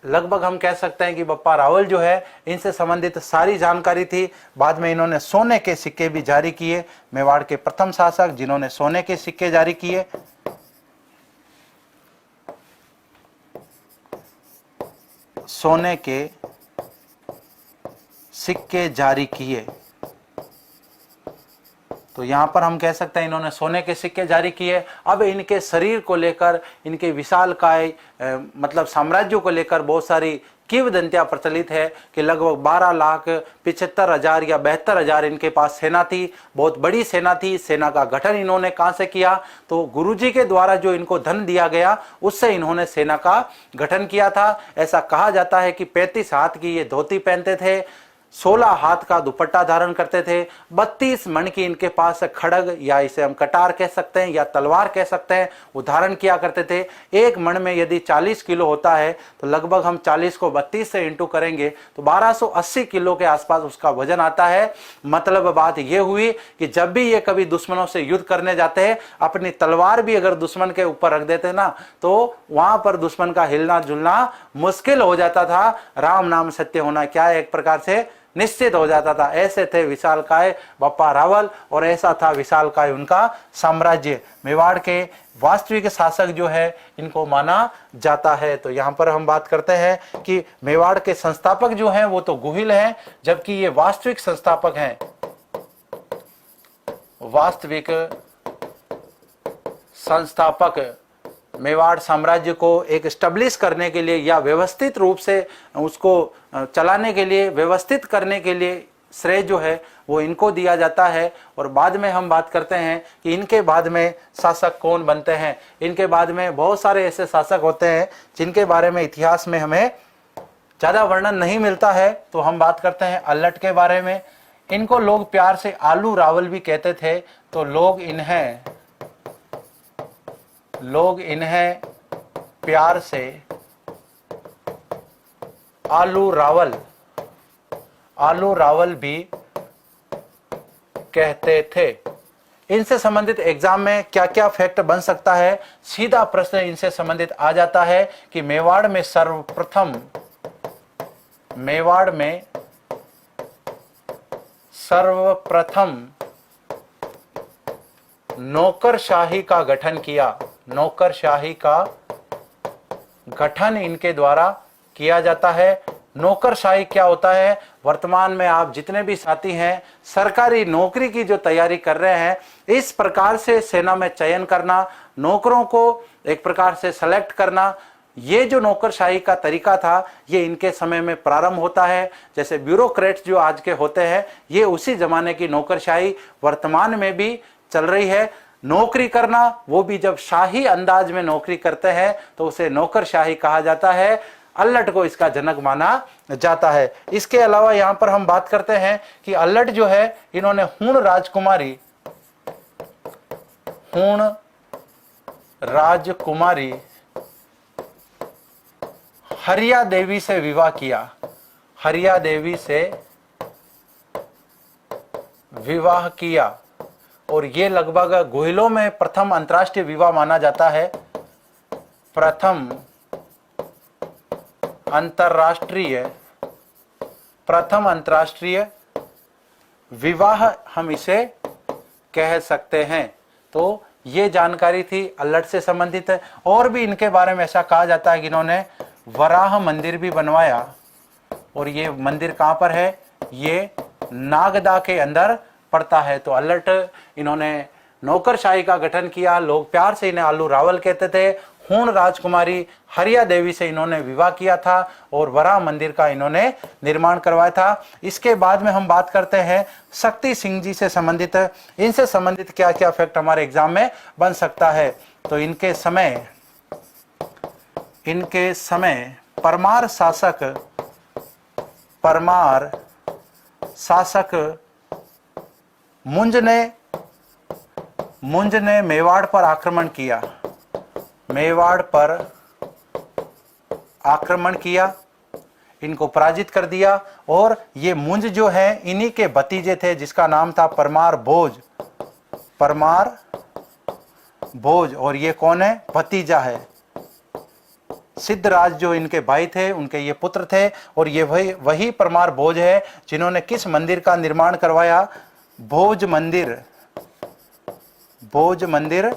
लगभग हम कह सकते हैं कि बप्पा रावल जो है इनसे संबंधित सारी जानकारी थी। बाद में इन्होंने सोने के सिक्के भी जारी किए, मेवाड़ के प्रथम शासक जिन्होंने सोने के सिक्के जारी किए। सोने के सिक्के जारी किए। तो यहां पर हम कह सकते हैं इन्होंने सोने के सिक्के जारी किए। अब इनके शरीर को लेकर, इनके विशालकाय मतलब साम्राज्य को लेकर बहुत सारी किंवदंतियां प्रचलित है कि लगभग 12,75,000 या 72,000 इनके पास सेना थी। बहुत बड़ी सेना थी। सेना का गठन इन्होंने कहां से किया? तो गुरुजी के द्वारा जो इनको धन दिया गया उससे इन्होंने सेना का गठन किया था। ऐसा कहा जाता है कि 35 हाथ की ये धोती पहनते थे, 16 हाथ का दुपट्टा धारण करते थे, 32 मण की इनके पास खड़ग या इसे हम कटार कह सकते हैं या तलवार कह सकते हैं, वो धारण किया करते थे। एक मण में यदि 40 किलो होता है तो लगभग हम 40 को 32 से इंटू करेंगे तो 1280 किलो के आसपास उसका वजन आता है। मतलब बात यह हुई कि जब भी ये कभी दुश्मनों से युद्ध करने जाते हैं, अपनी तलवार भी अगर दुश्मन के ऊपर रख देते ना तो वहां पर दुश्मन का हिलना जुलना मुश्किल हो जाता था। राम नाम सत्य होना क्या है, एक प्रकार से निश्चित हो जाता था। ऐसे थे विशालकाय बप्पा रावल और ऐसा था विशालकाय उनका साम्राज्य। मेवाड़ के वास्तविक शासक जो है इनको माना जाता है। तो यहाँ पर हम बात करते हैं कि मेवाड़ के संस्थापक जो हैं वो तो गुहिल हैं, जबकि ये वास्तविक संस्थापक हैं। वास्तविक संस्थापक मेवाड़ साम्राज्य को एक स्टेब्लिश करने के लिए या व्यवस्थित रूप से उसको चलाने के लिए, व्यवस्थित करने के लिए श्रेय जो है वो इनको दिया जाता है। और बाद में हम बात करते हैं कि इनके बाद में शासक कौन बनते हैं। इनके बाद में बहुत सारे ऐसे शासक होते हैं जिनके बारे में इतिहास में हमें ज़्यादा वर्णन नहीं मिलता है। तो हम बात करते हैं अल्लट के बारे में। इनको लोग प्यार से आलू रावल भी कहते थे। तो लोग इन्हें प्यार से आलू रावल भी कहते थे। इनसे संबंधित एग्जाम में क्या क्या फैक्ट बन सकता है? सीधा प्रश्न इनसे संबंधित आ जाता है कि मेवाड़ में सर्वप्रथम नौकरशाही का गठन किया। नौकरशाही का गठन इनके द्वारा किया जाता है। नौकरशाही क्या होता है? वर्तमान में आप जितने भी साथी हैं सरकारी नौकरी की जो तैयारी कर रहे हैं, इस प्रकार से सेना में चयन करना, नौकरों को एक प्रकार से सेलेक्ट करना, ये जो नौकरशाही का तरीका था ये इनके समय में प्रारंभ होता है। जैसे ब्यूरोक्रेट्स जो आज के होते हैं ये उसी जमाने की नौकरशाही वर्तमान में भी चल रही है। नौकरी करना, वो भी जब शाही अंदाज में नौकरी करते हैं तो उसे नौकरशाही कहा जाता है। अल्लट को इसका जनक माना जाता है। इसके अलावा यहां पर हम बात करते हैं कि अल्लट जो है इन्होंने हूण राजकुमारी हरिया देवी से विवाह किया। हरिया देवी से विवाह किया और ये लगभग गोहिलों में प्रथम अंतर्राष्ट्रीय विवाह माना जाता है। प्रथम अंतर्राष्ट्रीय विवाह हम इसे कह सकते हैं। तो ये जानकारी थी अल्लट से संबंधित है। और भी इनके बारे में ऐसा कहा जाता है कि इन्होंने वराह मंदिर भी बनवाया, और ये मंदिर कहाँ पर है, ये नागदा के अंदर पड़ता है। तो अल्लट इन्होंने नौकरशाही का गठन किया, लोग प्यार से इन्हें आलू रावल कहते थे। हूण राजकुमारी हरिया देवी से इन्होंने विवाह किया था और वराह मंदिर का इन्होंने निर्माण करवाया था। इसके बाद में हम बात करते हैं शक्ति सिंह जी से संबंधित। इनसे संबंधित क्या क्या फैक्ट हमारे एग्जाम में बन सकता है। तो इनके समय परमार शासक मुंज ने मेवाड़ पर आक्रमण किया, इनको पराजित कर दिया। और ये मुंज जो है इन्हीं के भतीजे थे जिसका नाम था परमार भोज। और ये कौन है, भतीजा है। सिद्धराज जो इनके भाई थे उनके ये पुत्र थे। और ये वही परमार भोज है जिन्होंने किस मंदिर का निर्माण करवाया, भोज मंदिर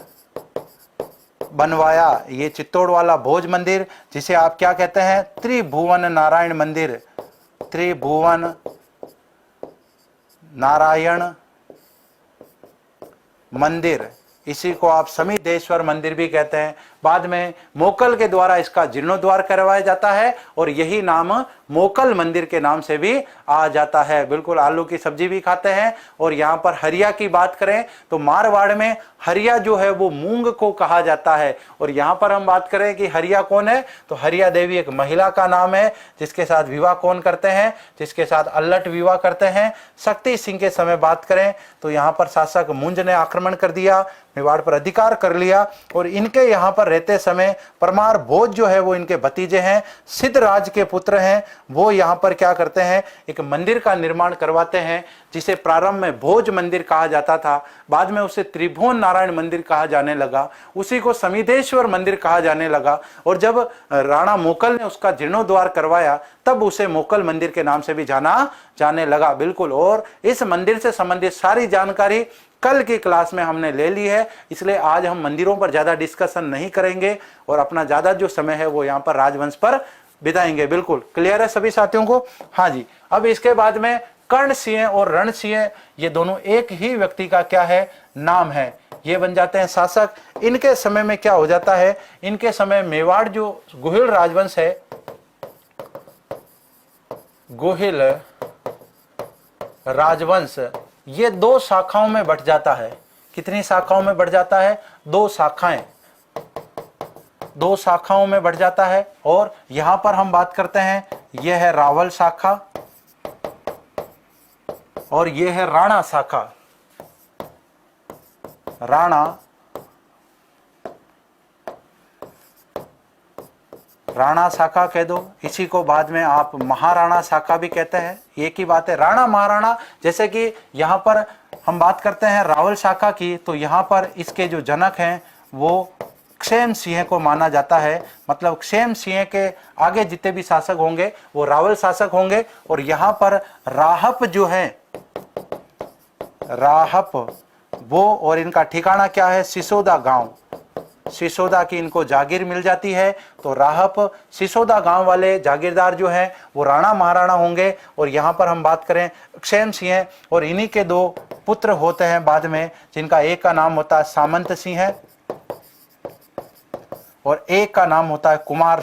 बनवाया। ये चित्तौड़ वाला भोज मंदिर, जिसे आप क्या कहते हैं, त्रिभुवन नारायण मंदिर, इसी को आप समीधेश्वर मंदिर भी कहते हैं। बाद में मोकल के द्वारा इसका जीर्णोद्धार करवाया जाता है और यही नाम मोकल मंदिर के नाम से भी आ जाता है। बिल्कुल आलू की सब्जी भी खाते हैं। और यहाँ पर हरिया की बात करें तो मारवाड़ में हरिया जो है वो मूंग को कहा जाता है। और यहाँ पर हम बात करें कि हरिया कौन है, तो हरिया देवी एक महिला का नाम है जिसके साथ विवाह कौन करते हैं, जिसके साथ अल्लट विवाह करते हैं। शक्ति सिंह के समय बात करें तो यहाँ पर शासक मुंज ने आक्रमण कर दिया, मेवाड़ पर अधिकार कर लिया। और इनके यहाँ पर रहते समय परमार भोज जो है वो इनके भतीजे हैं, सिद्धराज के पुत्र हैं। वो यहाँ पर क्या करते हैं, एक मंदिर का निर्माण करवाते हैं जिसे प्रारंभ में भोज मंदिर कहा जाता था, बाद में उसे त्रिभुवन नारायण मंदिर कहा जाने लगा, उसी को समीधेश्वर मंदिर कहा जाने लगा। और जब राणा मोकल ने उसका जीर्णोद्धार करवाया तब उसे मोकल मंदिर के नाम से भी जाना जाने लगा। बिल्कुल। और इस मंदिर से संबंधित सारी जानकारी कल की क्लास में हमने ले ली है, इसलिए आज हम मंदिरों पर ज्यादा डिस्कशन नहीं करेंगे और अपना ज्यादा जो समय है वो यहाँ पर राजवंश पर बिताएंगे। बिल्कुल क्लियर है सभी साथियों को? हाँ जी। अब इसके बाद में कर्ण सिंह और रण सिंह, ये दोनों एक ही व्यक्ति का क्या है, नाम है। ये बन जाते हैं शासक। इनके समय में क्या हो जाता है, इनके समय मेवाड़ जो गोहिल राजवंश है, गोहिल राजवंश, ये दो शाखाओं में बट जाता है। कितनी शाखाओं में बढ़ जाता है, दो शाखाओं में बढ़ जाता है। और यहां पर हम बात करते हैं, यह है रावल शाखा और यह है राणा शाखा। राणा शाखा कह दो, इसी को बाद में आप महाराणा शाखा भी कहते हैं, एक ही बात है। राणा महाराणा, जैसे कि यहाँ पर हम बात करते हैं रावल शाखा की, तो यहाँ पर इसके जो जनक हैं वो क्षेम सिंह को माना जाता है। मतलब क्षेम सिंह के आगे जितने भी शासक होंगे वो रावल शासक होंगे। और यहाँ पर राहप जो है, राहप वो, और इनका ठिकाना क्या है, सिसोदा गांव। सिसोदा की इनको जागीर मिल जाती है। तो राहप सिसोदा गांव वाले जागीरदार जो हैं वो राणा महाराणा होंगे। और यहाँ पर हम बात करें क्षेम सिंह, और इन्हीं के दो पुत्र होते हैं बाद में, जिनका एक का नाम होता है सामंत सिंह और एक का नाम होता है कुमार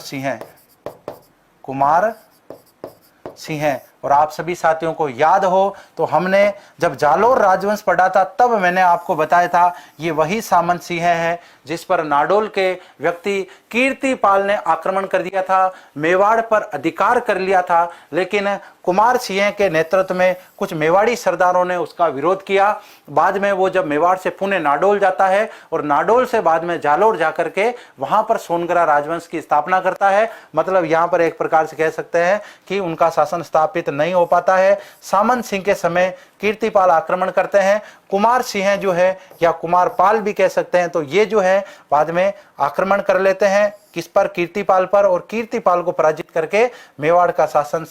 सिंह। और आप सभी साथियों को याद हो तो हमने जब जालोर राजवंश पढ़ा था तब मैंने आपको बताया था ये वही सामंत सिंह है जिस पर नाडोल के व्यक्ति कीर्तिपाल ने आक्रमण कर दिया था, मेवाड़ पर अधिकार कर लिया था। लेकिन कुमार सिंह के नेतृत्व में कुछ मेवाड़ी सरदारों ने उसका विरोध किया। बाद में वो जब मेवाड़ से पुणे नाडोल जाता है और नाडोल से बाद में जालोर जाकर के वहां पर सोनगरा राजवंश की स्थापना करता है। मतलब यहाँ पर एक प्रकार से कह सकते हैं कि उनका शासन स्थापित नहीं हो पाता है। सामंत सिंह के समय कीर्तिपाल आक्रमण करते हैं। कुमार सिंह जो है या कुमारपाल भी कह सकते हैं, तो ये जो है बाद में आक्रमण कर लेते हैं किस पर, कीर्तिपाल पर, और कीर्तिपाल को पराजित करके मेवाड़ का शासन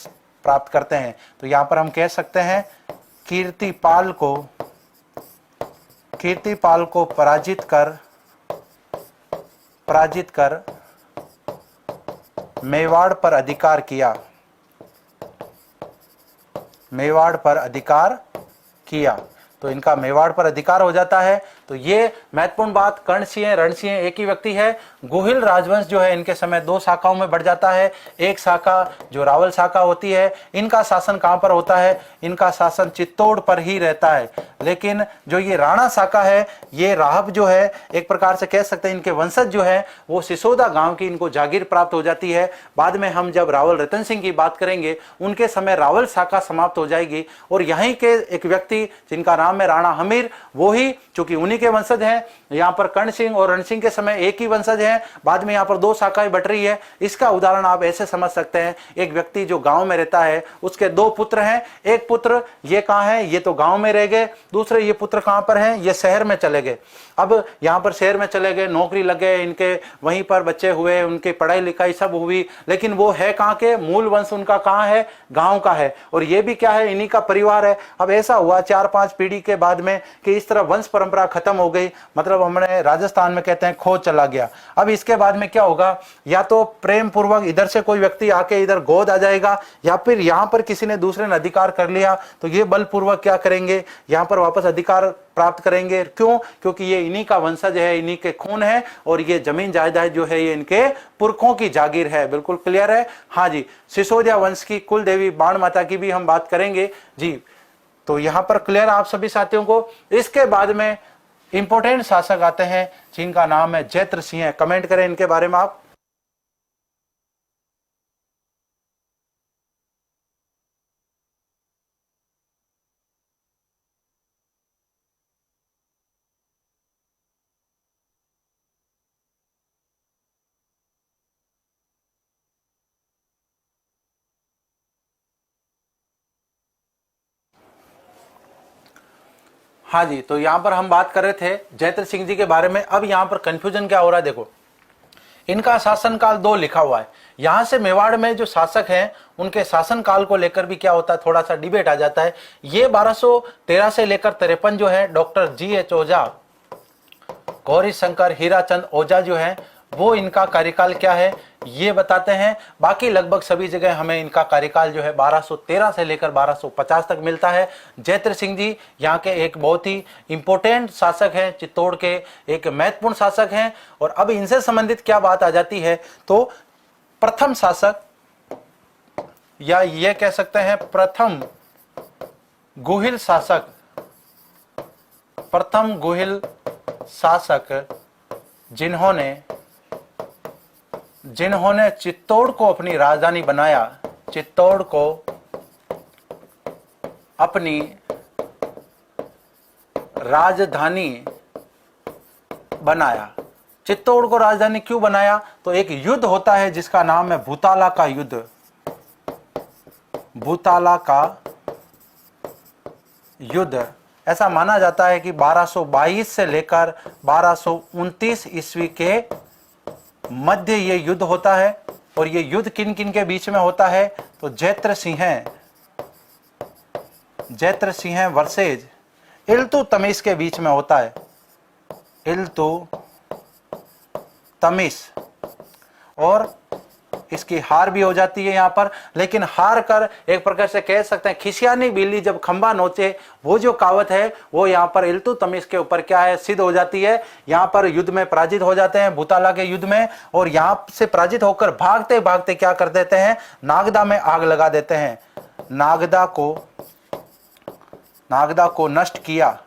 प्राप्त करते हैं। तो यहां पर हम कह सकते हैं कीर्तिपाल को पराजित कर मेवाड़ पर अधिकार किया। तो इनका मेवाड़ पर अधिकार हो जाता है। तो ये महत्वपूर्ण बात, कर्ण सिंह रण सिंह एक ही व्यक्ति है। गुहिल राजवंश जो है इनके समय 2 शाखाओं में बढ़ जाता है। एक शाखा जो रावल शाखा होती है, इनका शासन कहां पर होता है, इनका शासन चित्तौड़ पर ही रहता है। लेकिन जो ये राणा शाखा है, ये राहब जो है एक प्रकार से कह सकते हैं इनके वंशज जो है वो सिसोदा गांव की इनको जागीर प्राप्त हो जाती है। बाद में हम जब रावल रतन सिंह की बात करेंगे उनके समय रावल शाखा समाप्त हो जाएगी और यहीं के एक व्यक्ति जिनका नाम है राणा हमीर, वो ही चूंकि उन्हीं के वंशज हैं। यहाँ पर कर्ण सिंह और रण सिंह के समय एक ही वंशज हैं, बाद में यहाँ पर 2 शाखाएं बट रही है। इसका उदाहरण आप ऐसे समझ सकते हैं, एक व्यक्ति जो गांव में रहता है उसके 2 पुत्र हैं। एक पुत्र ये कहाँ है, ये तो गांव में रह गए, दूसरे ये पुत्र कहां पर हैं, ये शहर में चले गए। अब यहां पर शहर में चले गए, नौकरी लग गए इनके, वहीं पर बच्चे हुए, उनकी पढ़ाई लिखाई सब हुई, लेकिन वो है कहां के, मूल वंश उनका कहां है, गांव का है, और ये भी क्या है, इन्हीं का परिवार है। अब ऐसा हुआ 4-5 पीढ़ी के बाद में कि इस तरह वंश परंपरा खत्म हो गई, मतलब हमने राजस्थान में कहते हैं खो चला गया। अब इसके बाद में क्या होगा, या तो प्रेम पूर्वक इधर से कोई व्यक्ति आके इधर गोद आ जाएगा, या फिर यहां पर किसी ने दूसरे ने अधिकार कर लिया तो ये बलपूर्वक क्या करेंगे, यहां पर वापस अधिकार प्राप्त करेंगे। क्यों? क्योंकि ये इन्हीं का वंशज है, इन्हीं के खून है, और ये जमीन जायदाद जो है ये इनके पुरखों की जागीर है। बिल्कुल क्लियर है? हाँ जी। सिसोदिया वंश की कुल देवी बाण माता की भी हम बात करेंगे जी। तो यहां पर क्लियर आप सभी साथियों को। इसके बाद में इंपॉर्टेंट शासक आते हैं जिनका नाम है जैत्र सिंह। कमेंट करें इनके बारे में आप। हाँ जी, तो यहां पर हम बात कर रहे थे जैत्र सिंह जी के बारे में। अब यहां पर कंफ्यूजन क्या हो रहा है, देखो इनका शासनकाल 2 लिखा हुआ है। यहां से मेवाड़ में जो शासक हैं उनके शासनकाल को लेकर भी क्या होता है, थोड़ा सा डिबेट आ जाता है। ये 1213 से लेकर 53 जो है डॉक्टर GH ओझा, गौरी शंकर हीराचंद ओझा जो है वो इनका कार्यकाल क्या है ये बताते हैं। बाकी लगभग सभी जगह हमें इनका कार्यकाल जो है 1213 से लेकर 1250 तक मिलता है। जैत्र सिंह जी यहाँ के एक बहुत ही इंपॉर्टेंट शासक हैं, चित्तौड़ के एक महत्वपूर्ण शासक हैं। और अब इनसे संबंधित क्या बात आ जाती है, तो प्रथम शासक या ये कह सकते हैं प्रथम गुहिल शासक, प्रथम गुहिल शासक जिन्होंने चित्तौड़ को अपनी राजधानी बनाया, चित्तौड़ को अपनी राजधानी बनाया। चित्तौड़ को राजधानी क्यों बनाया, तो एक युद्ध होता है जिसका नाम है भूताला का युद्ध। भूताला का युद्ध ऐसा माना जाता है कि 1222 से लेकर 1229 ईस्वी के मध्य ये युद्ध होता है। और ये युद्ध किन किन के बीच में होता है, तो जैत्र सिंह वर्सेज इल्तुतमिश के बीच में होता है। इल्तुतमिश, और इसकी हार भी हो जाती है यहाँ पर। लेकिन हार कर एक प्रकार से कह सकते हैं खिसियानी बिल्ली जब खंबा नोचे, वो जो कहावत है वो यहाँ पर इल्तुतमिश के ऊपर क्या है, सिद्ध हो जाती है। यहाँ पर युद्ध में पराजित हो जाते हैं, भूताला के युद्ध में, और यहाँ से पराजित होकर भागते भागते क्या कर देते हैं, नागदा में आग लगा देते हैं। नागदा को नष्ट किया।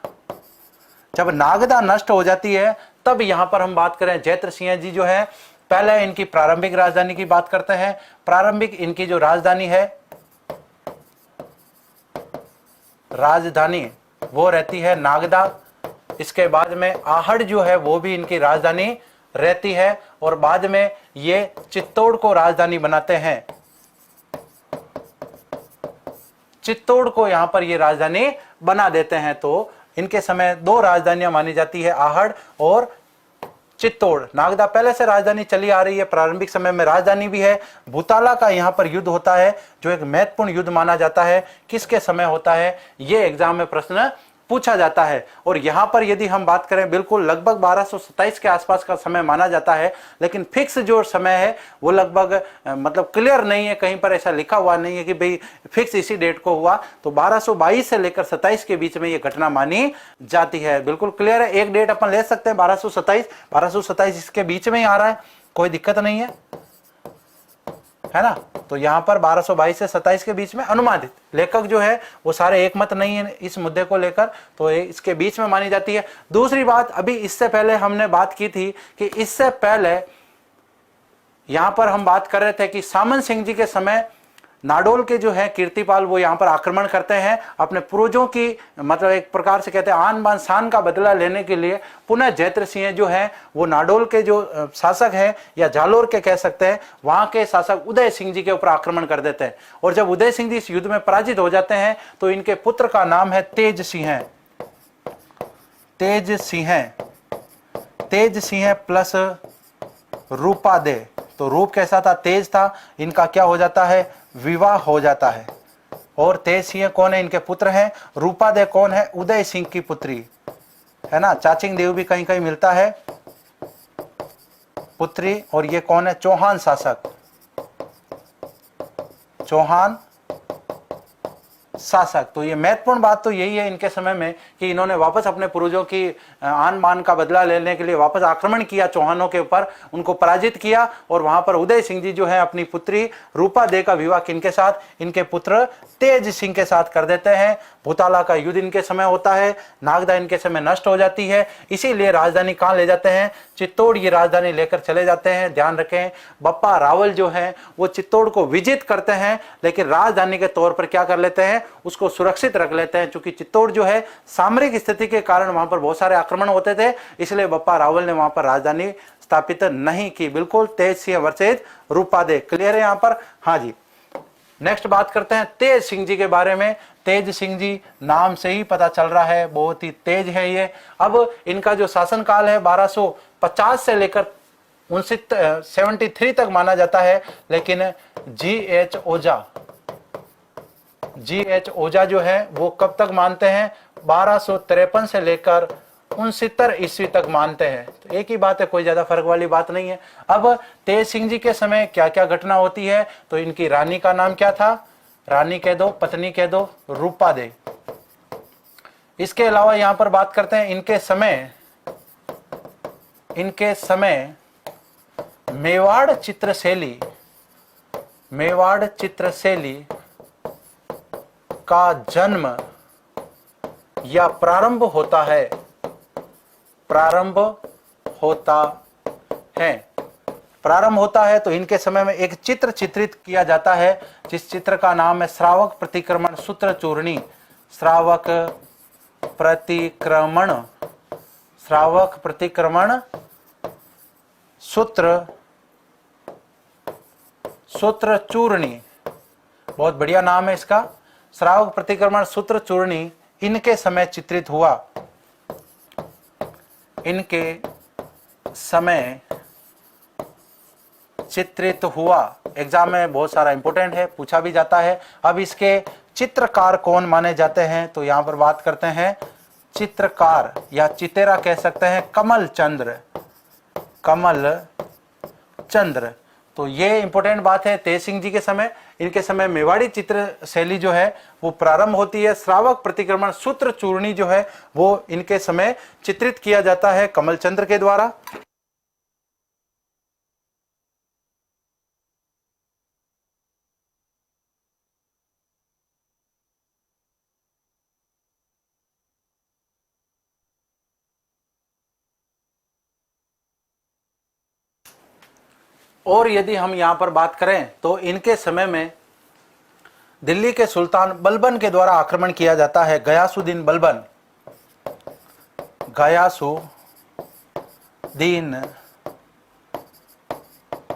जब नागदा नष्ट हो जाती है तब यहां पर हम बात करें जैत्र सिंह जी जो है, पहले इनकी प्रारंभिक राजधानी की बात करते हैं। प्रारंभिक इनकी जो राजधानी है, राजधानी वो रहती है नागदा। इसके बाद में आहड़ जो है वो भी इनकी राजधानी रहती है, और बाद में ये चित्तौड़ को राजधानी बनाते हैं। चित्तौड़ को यहाँ पर ये राजधानी बना देते हैं। तो इनके समय दो राजधानियां मानी जाती है, आहड़ और चित्तौड़। नागदा पहले से राजधानी चली आ रही है, प्रारंभिक समय में राजधानी भी है। भूताला का यहाँ पर युद्ध होता है जो एक महत्वपूर्ण युद्ध माना जाता है। किसके समय होता है, ये एग्जाम में प्रश्न पूछा जाता है। और यहां पर यदि हम बात करें, बिल्कुल लगभग 1227 के आसपास का समय माना जाता है, लेकिन फिक्स जो समय है वो लगभग मतलब क्लियर नहीं है, कहीं पर ऐसा लिखा हुआ नहीं है कि भाई फिक्स इसी डेट को हुआ। तो 1222 से लेकर 27 के बीच में ये घटना मानी जाती है। बिल्कुल क्लियर है, एक डेट अपन ले सकते हैं 1227 इसके बीच में ही आ रहा है, कोई दिक्कत नहीं है ना। तो यहां पर 1222 से 27 के बीच में अनुमानित, लेखक जो है वो सारे एक मत नहीं है इस मुद्दे को लेकर, तो इसके बीच में मानी जाती है। दूसरी बात, अभी इससे पहले हमने बात की थी कि इससे पहले यहां पर हम बात कर रहे थे कि सामंत सिंह जी के समय नाडोल के जो है कीर्तिपाल वो यहाँ पर आक्रमण करते हैं, अपने पूर्वजों की मतलब एक प्रकार से कहते हैं आन बान शान का बदला लेने के लिए पुनः जैत्र सिंह जो है वो नाडोल के जो शासक हैं या जालोर के कह सकते हैं, वहां के शासक उदय सिंह जी के ऊपर आक्रमण कर देते हैं। और जब उदय सिंह जी इस युद्ध में पराजित हो जाते हैं तो इनके पुत्र का नाम है तेज सिंह। तेज सिंह प्लस रूपादे। तो रूप कैसा था, तेज था। इनका क्या हो जाता है, विवाह हो जाता है। और तेज सिंह कौन है, इनके पुत्र हैं। रूपादे कौन है, उदय सिंह की पुत्री है ना। चाचिंग देव भी कहीं कहीं मिलता है पुत्री। और ये कौन है, चौहान शासक, चौहान शासक। तो ये महत्वपूर्ण बात तो यही है इनके समय में कि इन्होंने वापस अपने पूर्वजों की आन मान का बदला लेने के लिए वापस आक्रमण किया चौहानों के ऊपर, उनको पराजित किया। और वहां पर उदय सिंह जी जो है अपनी पुत्री रूपा दे का विवाह किनके साथ, इनके पुत्र तेज सिंह के साथ कर देते हैं। भूताला का युद्ध इनके समय होता है, नागदा इनके समय नष्ट हो जाती है। इसीलिए राजधानी कहाँ ले जाते हैं, चित्तौड़ ये राजधानी लेकर चले जाते हैं। ध्यान रखें, बप्पा रावल जो है वो चित्तौड़ को विजित करते हैं, लेकिन राजधानी के तौर पर क्या कर लेते हैं, उसको सुरक्षित रख लेते हैं। क्योंकि चित्तौड़ जो है सामरिक स्थिति के कारण वहां पर बहुत सारे आक्रमण होते थे, इसलिए बप्पा रावल ने वहां पर राजधानी स्थापित नहीं की। बिल्कुल तेज सिंह वर्सेज रूपादे, क्लियर है यहाँ पर। हाँ जी, नेक्स्ट बात करते हैं तेज सिंह जी के बारे में। तेज सिंह जी नाम से ही पता चल रहा है बहुत ही तेज है ये। अब इनका जो शासनकाल है 1250 से लेकर 73 तक माना जाता है। लेकिन जी.एच. ओझा जो है वो कब तक मानते हैं, 1253 से लेकर 69 ईस्वी तक मानते हैं। तो एक ही बात है, कोई ज्यादा फर्क वाली बात नहीं है। अब तेज सिंह जी के समय क्या क्या घटना होती है, तो इनकी रानी का नाम क्या था, रानी कह दो, पत्नी कह दो, रूपा दे। इसके अलावा यहां पर बात करते हैं इनके समय मेवाड़ चित्रशैली का जन्म या प्रारंभ होता है। प्रारंभ होता है तो इनके समय में एक चित्र चित्रित किया जाता है, जिस चित्र का नाम है श्रावक प्रतिक्रमण सूत्र चूर्णी। श्रावक प्रतिक्रमण सूत्र चूर्णी, बहुत बढ़िया नाम है इसका। श्रावक प्रतिक्रमण सूत्र चूर्णी इनके समय चित्रित हुआ। एग्जाम में बहुत सारा इंपॉर्टेंट है, पूछा भी जाता है। अब इसके चित्रकार कौन माने जाते हैं, तो यहां पर बात करते हैं चित्रकार या चितेरा कह सकते हैं, कमल चंद्र। तो ये इंपॉर्टेंट बात है तेज सिंह जी के समय। इनके समय मेवाड़ी चित्र शैली जो है वो प्रारंभ होती है। श्रावक प्रतिक्रमण सूत्र चूर्णी जो है वो इनके समय चित्रित किया जाता है कमल चंद्र के द्वारा। और यदि हम यहाँ पर बात करें तो इनके समय में दिल्ली के सुल्तान बलबन के द्वारा आक्रमण किया जाता है। गयासुद्दीन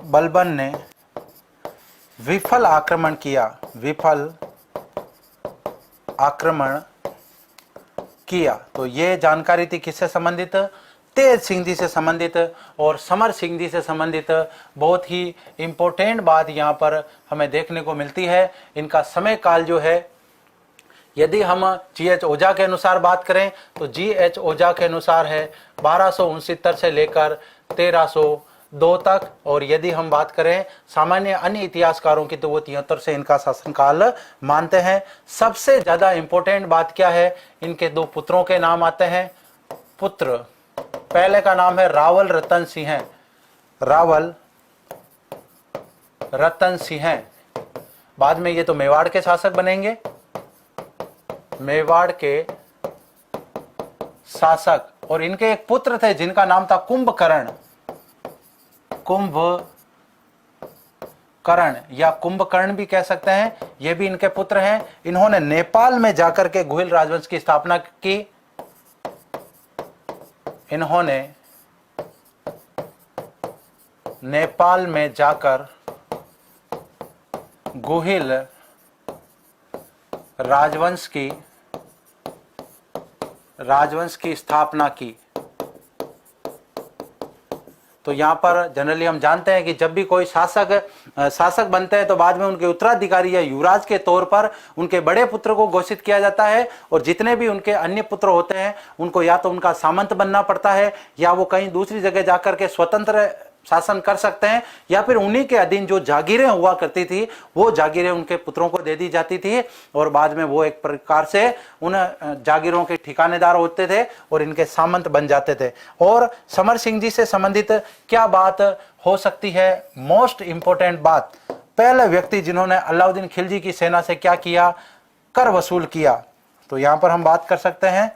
बलबन ने विफल आक्रमण किया। आक्रमण किया। तो ये जानकारी थी किससे संबंधित, तेज सिंह जी से संबंधित और समर सिंह जी से संबंधित। बहुत ही इंपॉर्टेंट बात यहाँ पर हमें देखने को मिलती है। इनका समय काल जो है, यदि हम GH ओझा के अनुसार बात करें तो GH ओझा के अनुसार है 1269 से लेकर 1302 तक, और यदि हम बात करें सामान्य अन्य इतिहासकारों की तो वो 73 से इनका शासनकाल मानते हैं। सबसे ज्यादा इंपॉर्टेंट बात क्या है, इनके दो पुत्रों के नाम आते हैं। पुत्र, पहले का नाम है रावल रतन सिंह, रावल रतन सिंह। बाद में ये तो मेवाड़ के शासक बनेंगे, मेवाड़ के शासक। और इनके एक पुत्र थे जिनका नाम था कुंभकर्ण, कुंभकर्ण या कुंभकर्ण भी कह सकते हैं, ये भी इनके पुत्र हैं। इन्होंने नेपाल में जाकर के गुहिल राजवंश की स्थापना की। इन्होंने नेपाल में जाकर गुहिल राजवंश की स्थापना की। तो यहाँ पर जनरली हम जानते हैं कि जब भी कोई शासक बनते हैं तो बाद में उनके उत्तराधिकारी या युवराज के तौर पर उनके बड़े पुत्र को घोषित किया जाता है, और जितने भी उनके अन्य पुत्र होते हैं उनको या तो उनका सामंत बनना पड़ता है, या वो कहीं दूसरी जगह जाकर के स्वतंत्र शासन कर सकते हैं, या फिर उन्हीं के अधीन जो जागीरें हुआ करती थी वो जागीरें उनके पुत्रों को दे दी जाती थी, और बाद में वो एक प्रकार से उन जागीरों के ठिकानेदार होते थे और इनके सामंत बन जाते थे। और समर सिंह जी से संबंधित क्या बात हो सकती है, मोस्ट इंपॉर्टेंट बात, पहले व्यक्ति जिन्होंने अलाउद्दीन खिलजी की सेना से क्या किया, कर वसूल किया। तो यहां पर हम बात कर सकते हैं,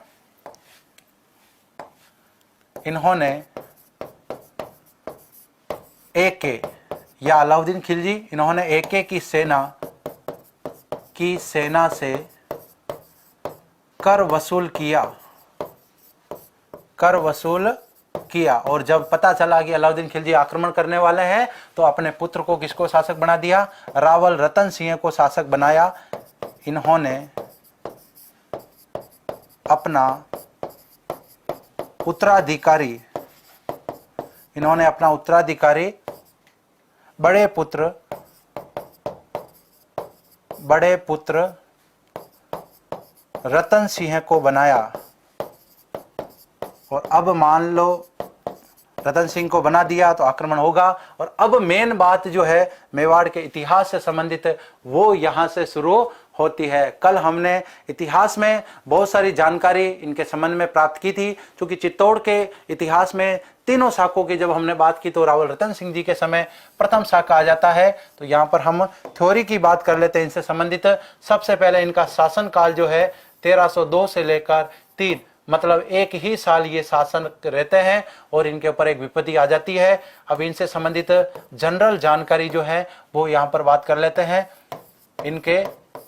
इन्होंने एके या अलाउद्दीन खिलजी, इन्होंने एके की सेना से कर वसूल किया। और जब पता चला कि अलाउद्दीन खिलजी आक्रमण करने वाले हैं तो अपने पुत्र को किसको शासक बना दिया, रावल रतन सिंह को शासक बनाया। इन्होंने अपना उत्तराधिकारी बड़े पुत्र रतन सिंह को बनाया। और अब मान लो रतन सिंह को बना दिया तो आक्रमण होगा। और अब मेन बात जो है मेवाड़ के इतिहास से संबंधित वो यहां से शुरू होती है। कल हमने इतिहास में बहुत सारी जानकारी इनके संबंध में प्राप्त की थी, क्योंकि चित्तौड़ के इतिहास में तीनों शाखों की जब हमने बात की तो रावल रतन सिंह जी के समय प्रथम शाखा आ जाता है। तो यहाँ पर हम थ्योरी की बात कर लेते हैं इनसे संबंधित। सबसे पहले इनका शासन काल जो है 1302 से लेकर 3, मतलब एक ही साल ये शासन रहते हैं और इनके ऊपर एक विपत्ति आ जाती है। अब इनसे संबंधित जनरल जानकारी जो है वो यहाँ पर बात कर लेते हैं। इनके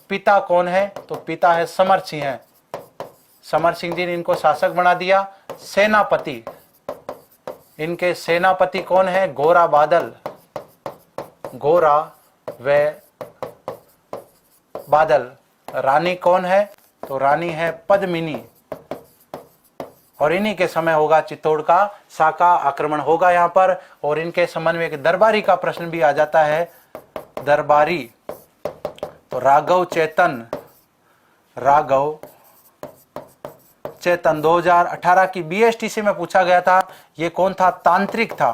पिता कौन है, तो पिता है समर सिंह। समर सिंह जी ने इनको शासक बना दिया। सेनापति, इनके सेनापति कौन है, गोरा व बादल। रानी कौन है, तो रानी है पद्मिनी। और इन्हीं के समय होगा चित्तौड़ का शाका आक्रमण होगा यहाँ पर। और इनके संबंध में एक दरबारी का प्रश्न भी आ जाता है, दरबारी। तो राघव चेतन 2018 की BSTC में पूछा गया था। ये कौन था, तांत्रिक था।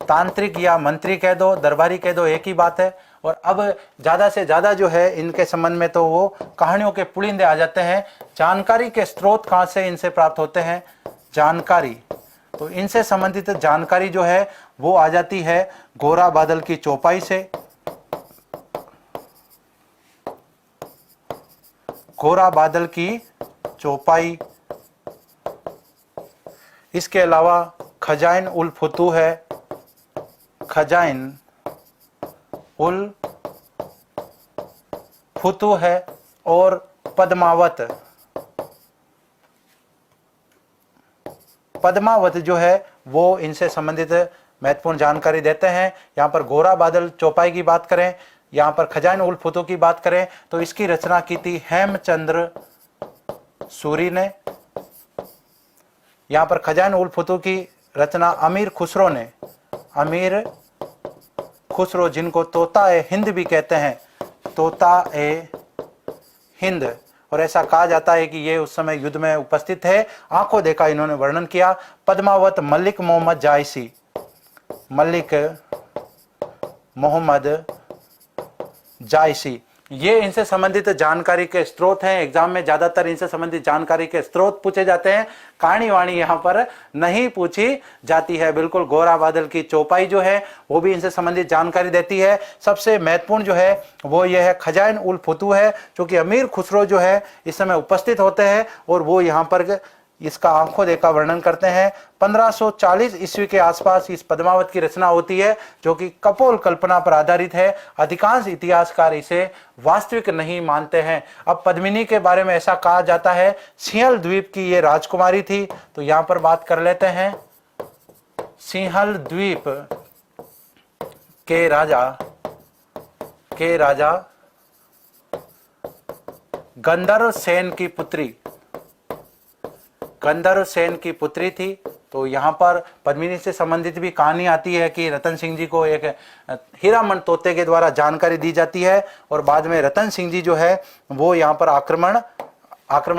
तांत्रिक या मंत्री कह दो, दरबारी कह दो, एक ही बात है। और अब ज्यादा से ज्यादा जो है इनके संबंध में तो वो कहानियों के पुलिंदे आ जाते हैं। जानकारी के स्रोत कहां से इनसे प्राप्त होते हैं, जानकारी। तो इनसे संबंधित जानकारी जो है वो आ जाती है गोरा बादल की चौपाई से। गोरा बादल की चौपाई। इसके अलावा खजाइन उल फुतूह है, खजाइन उल फुतूह है। और पद्मावत जो है वो इनसे संबंधित महत्वपूर्ण जानकारी देते हैं। यहाँ पर गोरा बादल चौपाई की बात करें, यहाँ पर खजाइन उल फतूह की बात करें तो इसकी रचना की थी हेमचंद्र सूरी ने। यहाँ पर खजाइन उल फतूह की रचना अमीर खुसरो ने, अमीर खुसरो जिनको तोता ए हिंद भी कहते हैं, तोता ए हिंद, और ऐसा कहा जाता है कि ये उस समय युद्ध में उपस्थित है, आंखों देखा इन्होंने वर्णन किया। पद्मावत मलिक मोहम्मद जायसी, मलिक मोहम्मद जायसी, ये इनसे संबंधित जानकारी के स्रोत हैं। एग्जाम में ज्यादातर इनसे संबंधित जानकारी के स्रोत पूछे जाते हैं, कहानी वाणी यहाँ पर नहीं पूछी जाती है। बिल्कुल गोरा बादल की चौपाई जो है वो भी इनसे संबंधित जानकारी देती है। सबसे महत्वपूर्ण जो है वो ये है खजाइन उल फतूह है, क्योंकि अमीर खुसरो जो है इस समय उपस्थित होते हैं और वो यहाँ पर इसका आंखों देखा वर्णन करते हैं। 1540 ईस्वी के आसपास इस पद्मावत की रचना होती है, जो कि कपोल कल्पना पर आधारित है। अधिकांश इतिहासकार इसे वास्तविक नहीं मानते हैं। अब पद्मिनी के बारे में ऐसा कहा जाता है सिंहल द्वीप की ये राजकुमारी थी, तो यहां पर बात कर लेते हैं। सिंहल द्वीप के राजा गंधर्व सेन की पुत्री, गंधर्व सेन की पुत्री थी। तो यहाँ पर पद्मिनी से संबंधित भी कहानी आती है कि रतन सिंह जी को एक हीरामन तोते के द्वारा जानकारी दी जाती है और बाद में रतन सिंह जी जो है वो यहाँ पर आक्रमण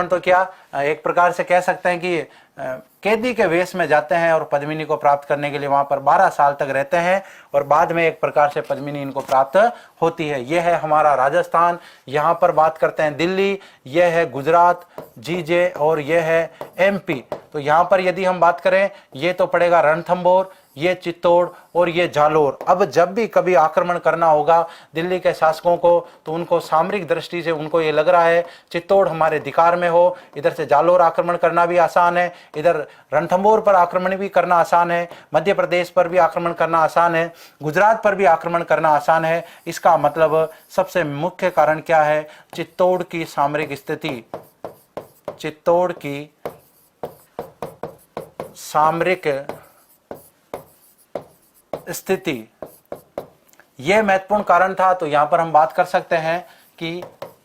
तो क्या एक प्रकार से कह सकते हैं कि कैदी के वेश में जाते हैं और पद्मिनी को प्राप्त करने के लिए वहां पर 12 साल तक रहते हैं और बाद में एक प्रकार से पद्मिनी इनको प्राप्त होती है। यह है हमारा राजस्थान। यहाँ पर बात करते हैं दिल्ली, यह है गुजरात जीजे और यह है एमपी। तो यहाँ पर यदि हम बात करें ये तो पड़ेगा रणथंभौर, ये चित्तौड़ और ये जालोर। अब जब भी कभी आक्रमण करना होगा दिल्ली के शासकों को तो उनको सामरिक दृष्टि से उनको ये लग रहा है चित्तौड़ हमारे अधिकार में हो, इधर से जालोर आक्रमण करना भी आसान है, इधर रणथंभौर पर आक्रमण भी करना आसान है, मध्य प्रदेश पर भी आक्रमण करना आसान है, गुजरात पर भी आक्रमण करना आसान है। इसका मतलब सबसे मुख्य कारण क्या है? चित्तौड़ की सामरिक स्थिति, चित्तौड़ की सामरिक स्थिति, यह महत्वपूर्ण कारण था। तो यहां पर हम बात कर सकते हैं कि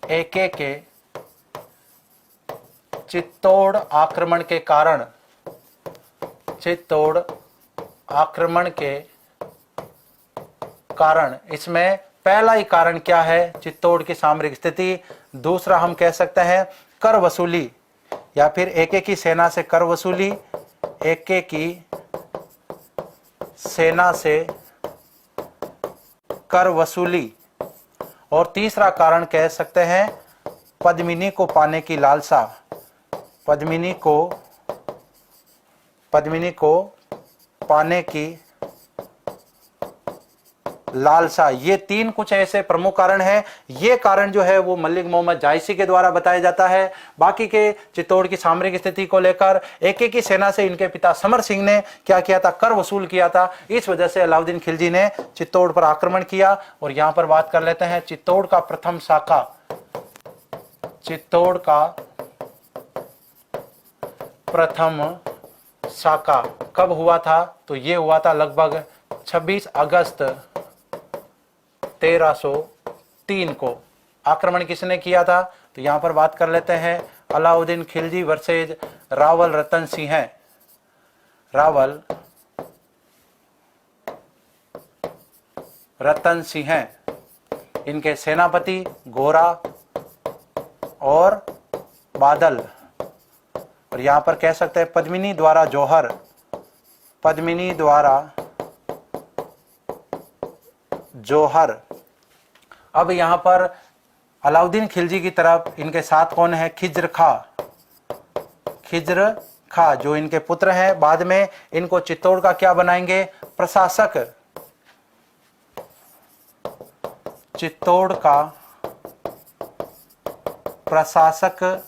एके के चित्तौड़ आक्रमण के कारण, चित्तौड़ आक्रमण के कारण, इसमें पहला ही कारण क्या है? चित्तौड़ की सामरिक स्थिति। दूसरा हम कह सकते हैं कर वसूली, या फिर एके की सेना से कर वसूली, एके की सेना से कर वसूली। और तीसरा कारण कह सकते हैं पद्मिनी को पाने की लालसा, पद्मिनी को पाने की लालसा। ये तीन कुछ ऐसे प्रमुख कारण हैं। ये कारण जो है वो मलिक मोहम्मद जायसी के द्वारा बताया जाता है। बाकी के चित्तौड़ की सामरिक स्थिति को लेकर एके की सेना से इनके पिता समर सिंह ने क्या किया था? कर वसूल किया था। इस वजह से अलाउद्दीन खिलजी ने चित्तौड़ पर आक्रमण किया। और यहां पर बात कर लेते हैं चित्तौड़ का प्रथम शाखा, चित्तौड़ का प्रथम शाखा कब हुआ था? तो ये हुआ था लगभग 26 अगस्त 1303 को। आक्रमण किसने किया था? तो यहां पर बात कर लेते हैं अलाउद्दीन खिलजी वर्सेज रावल रतन सिंह, रावल रतन सिंह, इनके सेनापति गोरा और बादल। और यहां पर कह सकते हैं पद्मिनी द्वारा जौहर, पद्मिनी द्वारा जौहर। अब यहां पर अलाउद्दीन खिलजी की तरफ इनके साथ कौन है? खिज्र खा जो इनके पुत्र हैं। बाद में इनको चित्तौड़ का क्या बनाएंगे? प्रशासक, चित्तौड़ का प्रशासक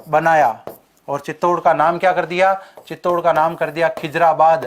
बनाया। और चित्तौड़ का नाम क्या कर दिया? चित्तौड़ का नाम कर दिया खिजराबाद,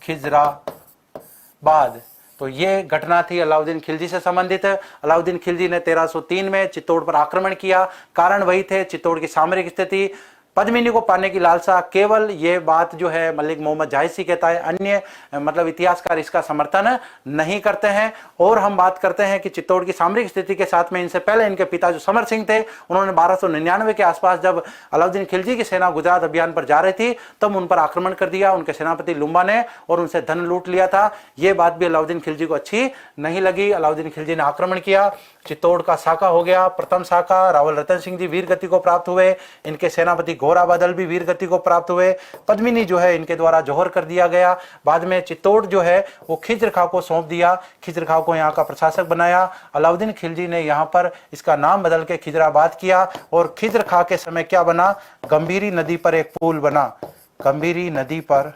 खिजराबाद। तो ये घटना थी अलाउद्दीन खिलजी से संबंधित। अलाउद्दीन खिलजी ने 1303 में चित्तौड़ पर आक्रमण किया। कारण वही थे चित्तौड़ की सामरिक स्थिति, पद्मिनी को पाने की लालसा, केवल ये बात जो है मलिक मोहम्मद जाहिसी कहता है, अन्य मतलब इतिहासकार इसका समर्थन नहीं करते हैं। और हम बात करते हैं कि चित्तौड़ की सामरिक स्थिति के साथ में इनसे पहले इनके पिता जो समर सिंह थे, उन्होंने 1299 के आसपास जब अलाउद्दीन खिलजी की सेना गुजरात अभियान पर जा रही थी तब उन पर आक्रमण कर दिया उनके सेनापति लुम्बा ने और उनसे धन लूट लिया था। यह बात भी अलाउद्दीन खिलजी को अच्छी नहीं लगी। अलाउद्दीन खिलजी ने आक्रमण किया, चित्तौड़ का साका हो गया प्रथम साका। रावल रतन सिंह जी वीर गति को प्राप्त हुए, इनके सेनापति घोड़ा बादल भी वीर गति को प्राप्त हुए। पद्मिनी जो है इनके द्वारा जौहर कर दिया गया। बाद में चित्तौड़ जो है वो खिज्र खां को सौंप दिया, खिज्र खां को यहाँ का प्रशासक बनाया। अलाउद्दीन खिलजी ने यहाँ पर इसका नाम बदल के खिजराबाद किया और खिज्र खां के समय क्या बना, गंभीरी नदी पर एक पुल बना, गंभीरी नदी पर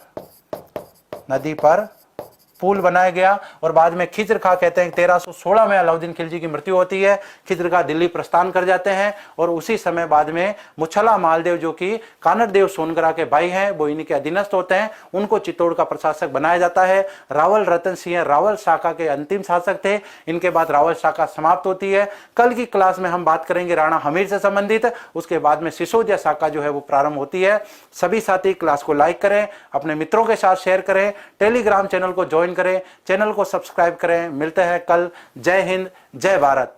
पुल बनाया गया। और बाद में खिज्र खां कहते हैं 1316 में अलाउद्दीन खिलजी की मृत्यु होती है। खिज्र खां दिल्ली प्रस्थान कर जाते हैं और उसी समय बाद में मुछला मालदेव जो कि कानड़ देव सोनगरा के भाई हैं, वो इन्हीं के अधीनस्थ होते हैं, उनको चित्तौड़ का प्रशासक बनाया जाता है। रावल रतन सिंह रावल शाखा के अंतिम शासक थे। इनके बाद रावल शाखा समाप्त होती है। कल की क्लास में हम बात करेंगे राणा हमीर से संबंधित, उसके बाद में सिसोदिया शाखा जो है वो प्रारंभ होती है। सभी साथी क्लास को लाइक करें, अपने मित्रों के साथ शेयर करें, टेलीग्राम चैनल को ज्वाइन करें, चैनल को सब्सक्राइब करें। मिलते हैं कल। जय हिंद, जय भारत।